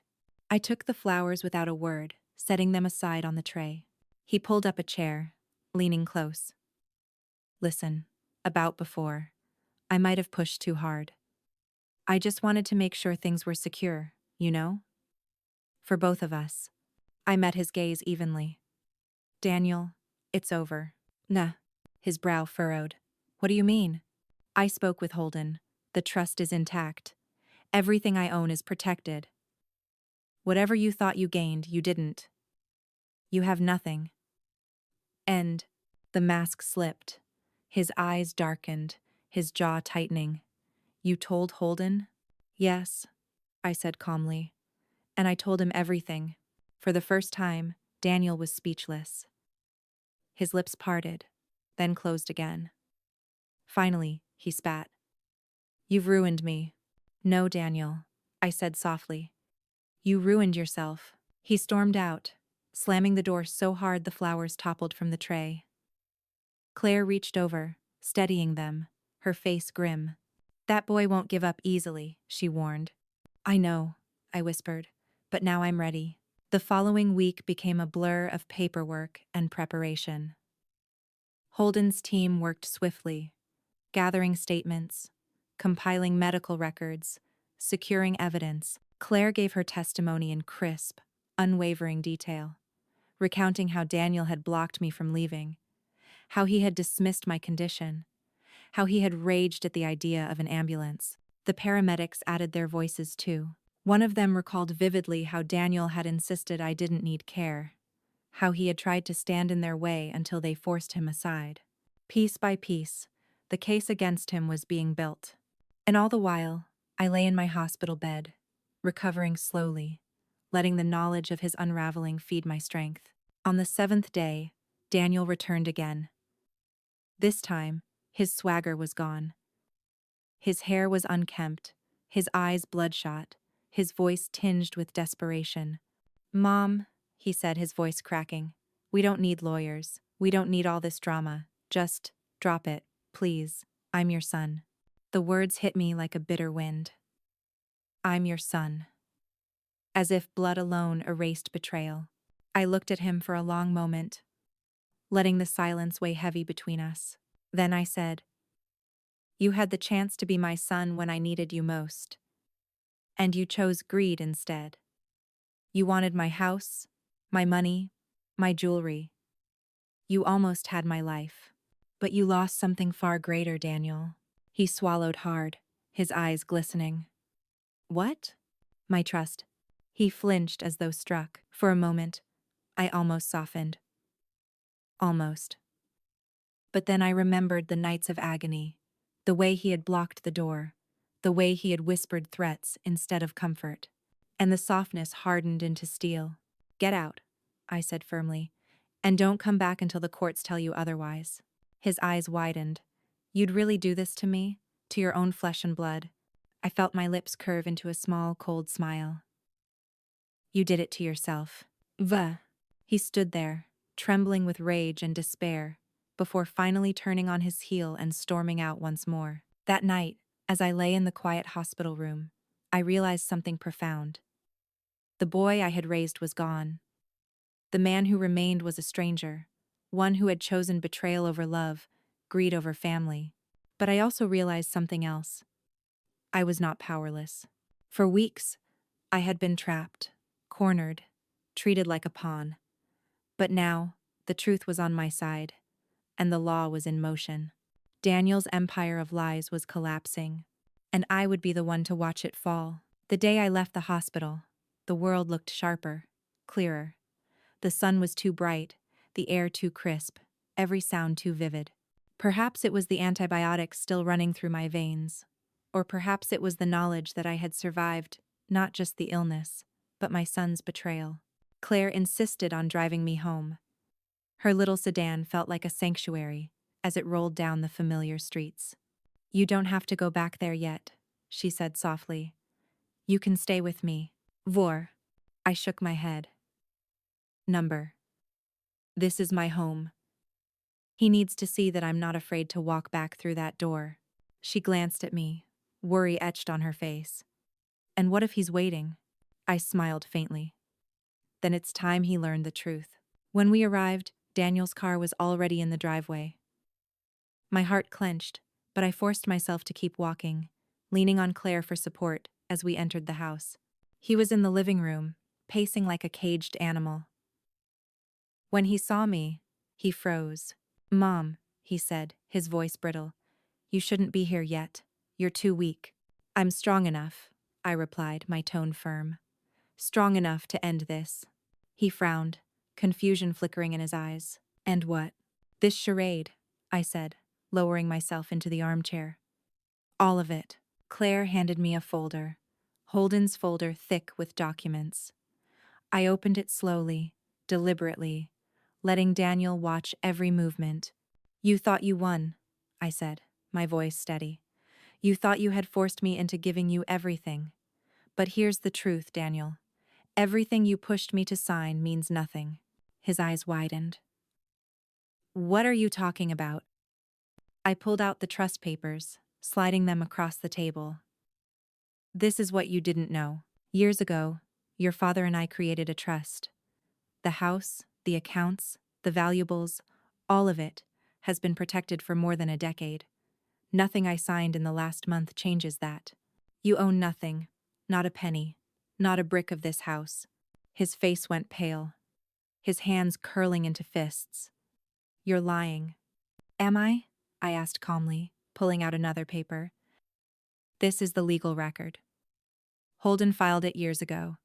I took the flowers without a word, setting them aside on the tray. He pulled up a chair, leaning close. Listen, about before, I might have pushed too hard. I just wanted to make sure things were secure, you know? For both of us. I met his gaze evenly. Daniel, it's over. Nah. His brow furrowed. What do you mean? I spoke with Holden. The trust is intact. Everything I own is protected. Whatever you thought you gained, you didn't. You have nothing. And the mask slipped. His eyes darkened, his jaw tightening. You told Holden? Yes, I said calmly. And I told him everything. For the first time, Daniel was speechless. His lips parted, then closed again. Finally, he spat. You've ruined me. No, Daniel, I said softly. You ruined yourself. He stormed out, slamming the door so hard the flowers toppled from the tray. Claire reached over, steadying them, her face grim. That boy won't give up easily, she warned. I know, I whispered, but now I'm ready. The following week became a blur of paperwork and preparation. Holden's team worked swiftly, gathering statements, compiling medical records, securing evidence. Claire gave her testimony in crisp, unwavering detail, recounting how Daniel had blocked me from leaving, how he had dismissed my condition, how he had raged at the idea of an ambulance. The paramedics added their voices too. One of them recalled vividly how Daniel had insisted I didn't need care, how he had tried to stand in their way until they forced him aside. Piece by piece, the case against him was being built. And all the while, I lay in my hospital bed, recovering slowly, letting the knowledge of his unraveling feed my strength. On the seventh day, Daniel returned again. This time, his swagger was gone. His hair was unkempt, his eyes bloodshot, his voice tinged with desperation. "Mom," he said, his voice cracking, "we don't need lawyers. We don't need all this drama. Just drop it, please. I'm your son." The words hit me like a bitter wind. I'm your son. As if blood alone erased betrayal. I looked at him for a long moment, letting the silence weigh heavy between us. Then I said, "You had the chance to be my son when I needed you most. And you chose greed instead. You wanted my house, my money, my jewelry. You almost had my life. But you lost something far greater, Daniel." He swallowed hard, his eyes glistening. "What?" "My trust." He flinched as though struck. For a moment, I almost softened. Almost. But then I remembered the nights of agony, the way he had blocked the door, the way he had whispered threats instead of comfort. And the softness hardened into steel. "Get out," I said firmly, "and don't come back until the courts tell you otherwise." His eyes widened. "You'd really do this to me? To your own flesh and blood?" I felt my lips curve into a small, cold smile. "You did it to yourself." "Vuh." He stood there, trembling with rage and despair, before finally turning on his heel and storming out once more. That night, as I lay in the quiet hospital room, I realized something profound. The boy I had raised was gone. The man who remained was a stranger, one who had chosen betrayal over love, greed over family. But I also realized something else. I was not powerless. For weeks, I had been trapped, cornered, treated like a pawn. But now, the truth was on my side, and the law was in motion. Daniel's empire of lies was collapsing, and I would be the one to watch it fall. The day I left the hospital, the world looked sharper, clearer. The sun was too bright, the air too crisp, every sound too vivid. Perhaps it was the antibiotics still running through my veins, or perhaps it was the knowledge that I had survived not just the illness, but my son's betrayal. Claire insisted on driving me home. Her little sedan felt like a sanctuary as it rolled down the familiar streets. "You don't have to go back there yet," she said softly. "You can stay with me." "Vor." I shook my head. "Number. This is my home. He needs to see that I'm not afraid to walk back through that door." She glanced at me, worry etched on her face. "And what if he's waiting?" I smiled faintly. "Then it's time he learned the truth." When we arrived, Daniel's car was already in the driveway. My heart clenched, but I forced myself to keep walking, leaning on Claire for support as we entered the house. He was in the living room, pacing like a caged animal. When he saw me, he froze. "Mom," he said, his voice brittle, "you shouldn't be here yet. You're too weak." "I'm strong enough," I replied, my tone firm. "Strong enough to end this." He frowned, confusion flickering in his eyes. "And what?" "This charade," I said, lowering myself into the armchair. "All of it." Claire handed me a folder, Holden's folder thick with documents. I opened it slowly, deliberately, letting Daniel watch every movement. "You thought you won," I said, my voice steady. "You thought you had forced me into giving you everything. But here's the truth, Daniel. Everything you pushed me to sign means nothing." His eyes widened. "What are you talking about?" I pulled out the trust papers, sliding them across the table. "This is what you didn't know. Years ago, your father and I created a trust. The house, the accounts, the valuables, all of it has been protected for more than a decade. Nothing I signed in the last month changes that. You own nothing, not a penny, not a brick of this house." His face went pale, his hands curling into fists. "You're lying." "Am I?" I asked calmly, pulling out another paper. "This is the legal record. Holden filed it years ago.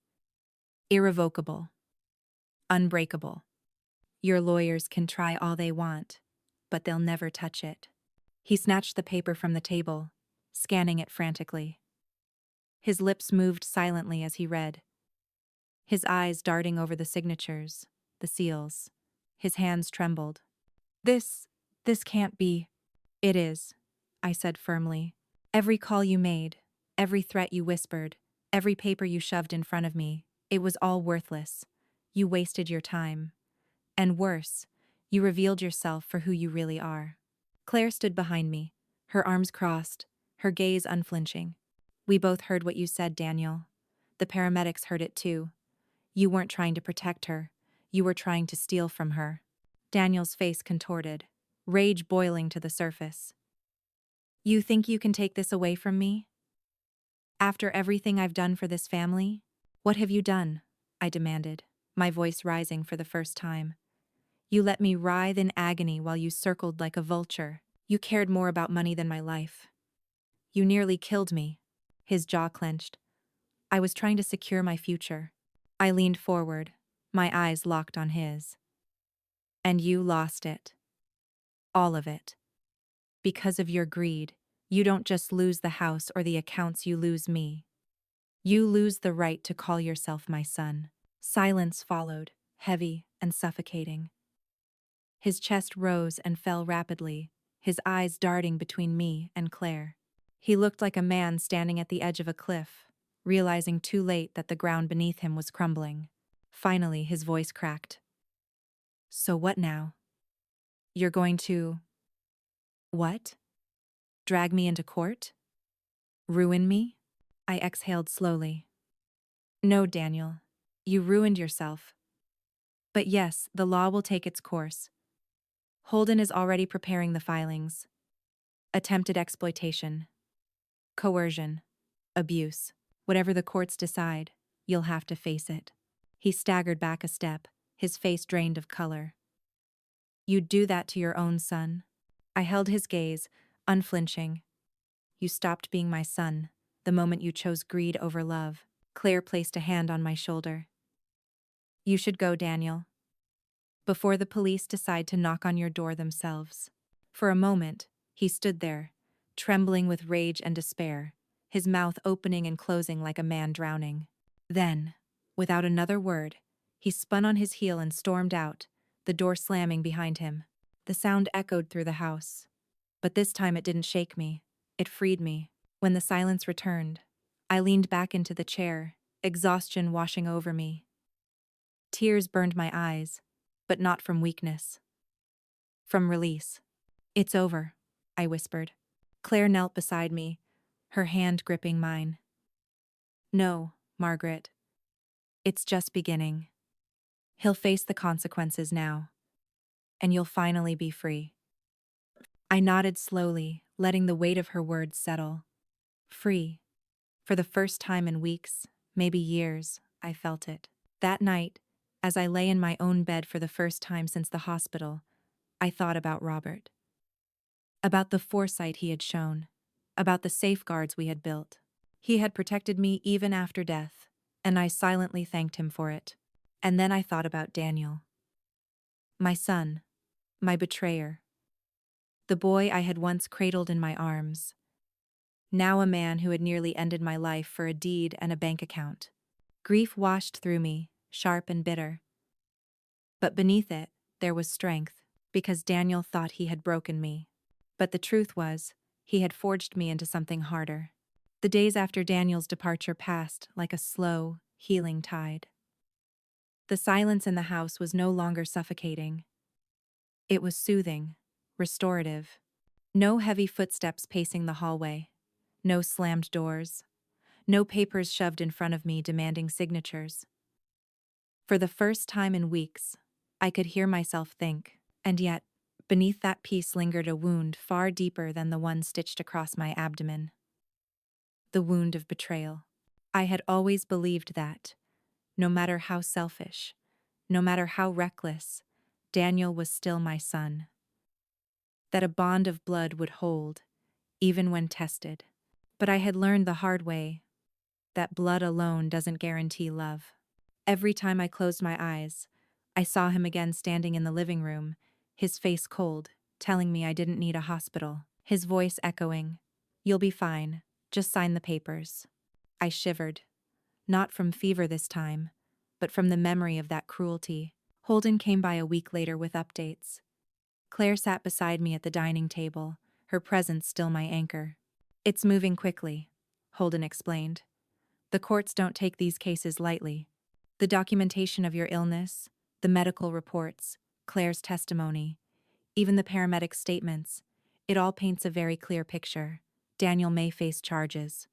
Irrevocable. Unbreakable. Your lawyers can try all they want, but they'll never touch it." He snatched the paper from the table, scanning it frantically. His lips moved silently as he read, his eyes darting over the signatures, the seals. His hands trembled. This, this can't be. It is, I said firmly. Every call you made, every threat you whispered, every paper you shoved in front of me, it was all worthless. You wasted your time. And worse, you revealed yourself for who you really are. Claire stood behind me, her arms crossed, her gaze unflinching. We both heard what you said, Daniel. The paramedics heard it too. You weren't trying to protect her. You were trying to steal from her. Daniel's face contorted, rage boiling to the surface. You think you can take this away from me? After everything I've done for this family? What have you done? I demanded, my voice rising for the first time. You let me writhe in agony while you circled like a vulture. You cared more about money than my life. You nearly killed me. His jaw clenched. I was trying to secure my future. I leaned forward, my eyes locked on his. And you lost it. All of it. Because of your greed, you don't just lose the house or the accounts, you lose me. You lose the right to call yourself my son. Silence followed, heavy and suffocating. His chest rose and fell rapidly, his eyes darting between me and Claire. He looked like a man standing at the edge of a cliff, realizing too late that the ground beneath him was crumbling. Finally, his voice cracked. So what now? You're going to… What? Drag me into court? Ruin me? I exhaled slowly. No, Daniel. You ruined yourself. But yes, the law will take its course. Holden is already preparing the filings. Attempted exploitation. Coercion. Abuse. Whatever the courts decide, you'll have to face it. He staggered back a step, his face drained of color. You'd do that to your own son? I held his gaze, unflinching. You stopped being my son the moment you chose greed over love. Claire placed a hand on my shoulder. You should go, Daniel. Before the police decide to knock on your door themselves. For a moment, he stood there, trembling with rage and despair, his mouth opening and closing like a man drowning. Then, without another word, he spun on his heel and stormed out, the door slamming behind him. The sound echoed through the house. But this time it didn't shake me. It freed me. When the silence returned, I leaned back into the chair, exhaustion washing over me. Tears burned my eyes, but not from weakness. From release. It's over, I whispered. Claire knelt beside me, her hand gripping mine. No, Margaret. It's just beginning. He'll face the consequences now. And you'll finally be free. I nodded slowly, letting the weight of her words settle. Free. For the first time in weeks, maybe years, I felt it. That night, as I lay in my own bed for the first time since the hospital, I thought about Robert. About the foresight he had shown. About the safeguards we had built. He had protected me even after death, and I silently thanked him for it. And then I thought about Daniel. My son. My betrayer. The boy I had once cradled in my arms. Now a man who had nearly ended my life for a deed and a bank account. Grief washed through me, sharp and bitter. But beneath it, there was strength, because Daniel thought he had broken me. But the truth was, he had forged me into something harder. The days after Daniel's departure passed like a slow, healing tide. The silence in the house was no longer suffocating. It was soothing, restorative. No heavy footsteps pacing the hallway. No slammed doors. No papers shoved in front of me demanding signatures. For the first time in weeks, I could hear myself think, and yet, beneath that peace lingered a wound far deeper than the one stitched across my abdomen. The wound of betrayal. I had always believed that, no matter how selfish, no matter how reckless, Daniel was still my son. That a bond of blood would hold, even when tested. But I had learned the hard way that blood alone doesn't guarantee love. Every time I closed my eyes, I saw him again standing in the living room, his face cold, telling me I didn't need a hospital, his voice echoing, "You'll be fine, just sign the papers." I shivered, not from fever this time, but from the memory of that cruelty. Holden came by a week later with updates. Claire sat beside me at the dining table, her presence still my anchor. It's moving quickly, Holden explained. The courts don't take these cases lightly. The documentation of your illness, the medical reports, Claire's testimony, even the paramedic statements, it all paints a very clear picture. Daniel may face charges.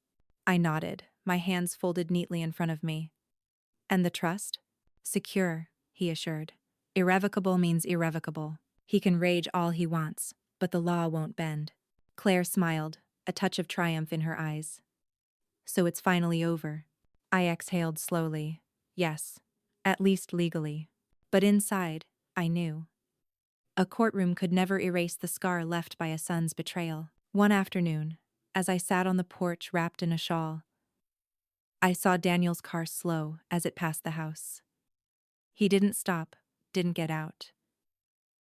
I nodded, my hands folded neatly in front of me. And the trust? Secure, he assured. Irrevocable means irrevocable. He can rage all he wants, but the law won't bend. Claire smiled, a touch of triumph in her eyes. So it's finally over. I exhaled slowly. Yes, at least legally. But inside, I knew. A courtroom could never erase the scar left by a son's betrayal. One afternoon, as I sat on the porch wrapped in a shawl, I saw Daniel's car slow as it passed the house. He didn't stop, didn't get out.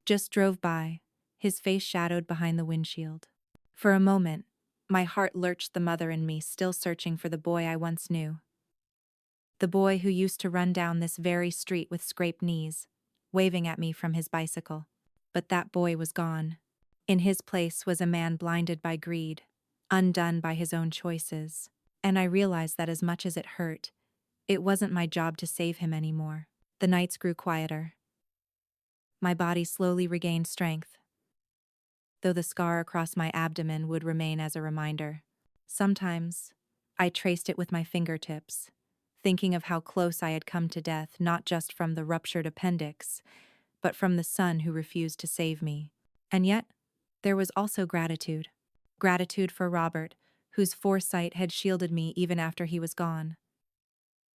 Just drove by, his face shadowed behind the windshield. For a moment, my heart lurched, the mother in me still searching for the boy I once knew. The boy who used to run down this very street with scraped knees, waving at me from his bicycle. But that boy was gone. In his place was a man blinded by greed, undone by his own choices. And I realized that as much as it hurt, it wasn't my job to save him anymore. The nights grew quieter. My body slowly regained strength, though the scar across my abdomen would remain as a reminder. Sometimes, I traced it with my fingertips, thinking of how close I had come to death, not just from the ruptured appendix, but from the son who refused to save me. And yet, there was also gratitude. Gratitude for Robert, whose foresight had shielded me even after he was gone.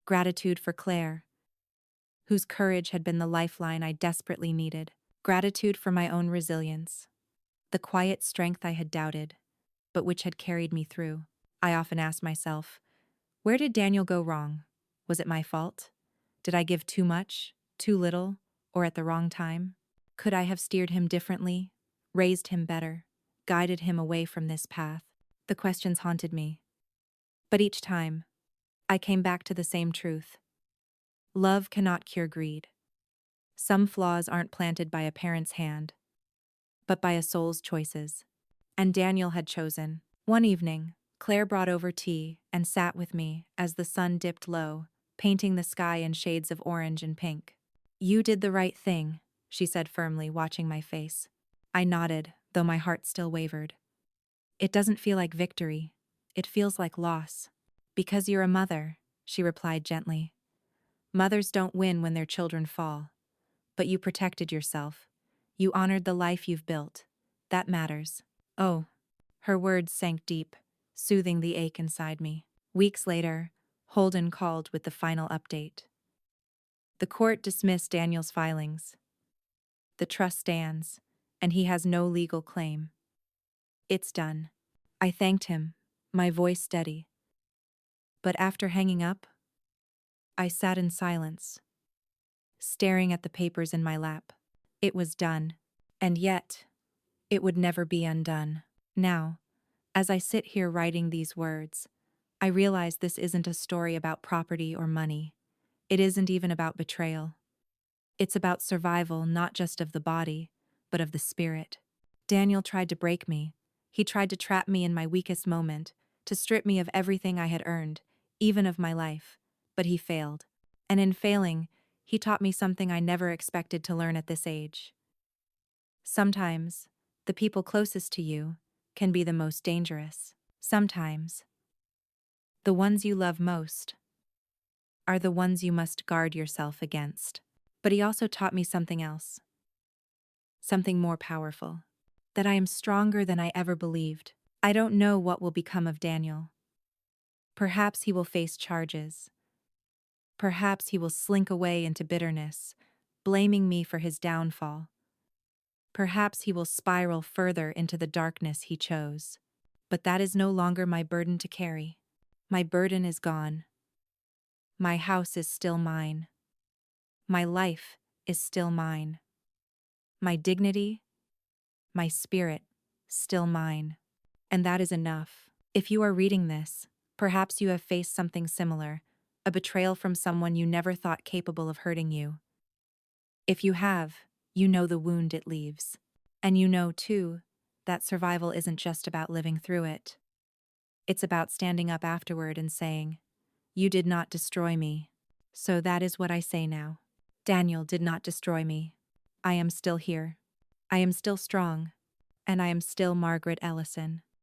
Gratitude for Claire, whose courage had been the lifeline I desperately needed. Gratitude for my own resilience, the quiet strength I had doubted, but which had carried me through. I often asked myself, where did Daniel go wrong? Was it my fault? Did I give too much, too little, or at the wrong time? Could I have steered him differently, raised him better, guided him away from this path? The questions haunted me. But each time, I came back to the same truth. Love cannot cure greed. Some flaws aren't planted by a parent's hand, but by a soul's choices. And Daniel had chosen. One evening, Claire brought over tea and sat with me as the sun dipped low, painting the sky in shades of orange and pink. You did the right thing, she said firmly, watching my face. I nodded, though my heart still wavered. It doesn't feel like victory. It feels like loss. Because you're a mother, she replied gently. Mothers don't win when their children fall. But you protected yourself. You honored the life you've built. That matters. Oh. Her words sank deep, soothing the ache inside me. Weeks later, Holden called with the final update. The court dismissed Daniel's filings. The trust stands, and he has no legal claim. It's done. I thanked him, my voice steady. But after hanging up, I sat in silence, staring at the papers in my lap. It was done, and yet, it would never be undone. Now, as I sit here writing these words, I realize this isn't a story about property or money. It isn't even about betrayal. It's about survival, not just of the body, but of the spirit. Daniel tried to break me. He tried to trap me in my weakest moment, to strip me of everything I had earned, even of my life. But he failed. And in failing, he taught me something I never expected to learn at this age. Sometimes, the people closest to you can be the most dangerous. Sometimes, the ones you love most are the ones you must guard yourself against. But he also taught me something else. Something more powerful. That I am stronger than I ever believed. I don't know what will become of Daniel. Perhaps he will face charges. Perhaps he will slink away into bitterness, blaming me for his downfall. Perhaps he will spiral further into the darkness he chose. But that is no longer my burden to carry. My burden is gone. My house is still mine. My life is still mine. My dignity, my spirit, still mine. And that is enough. If you are reading this, Perhaps you have faced something similar, a betrayal from someone you never thought capable of hurting you. If you have, you know the wound it leaves. And you know, too, that survival isn't just about living through it. It's about standing up afterward and saying, "You did not destroy me." So that is what I say now. Daniel did not destroy me. I am still here. I am still strong. And I am still Margaret Ellison.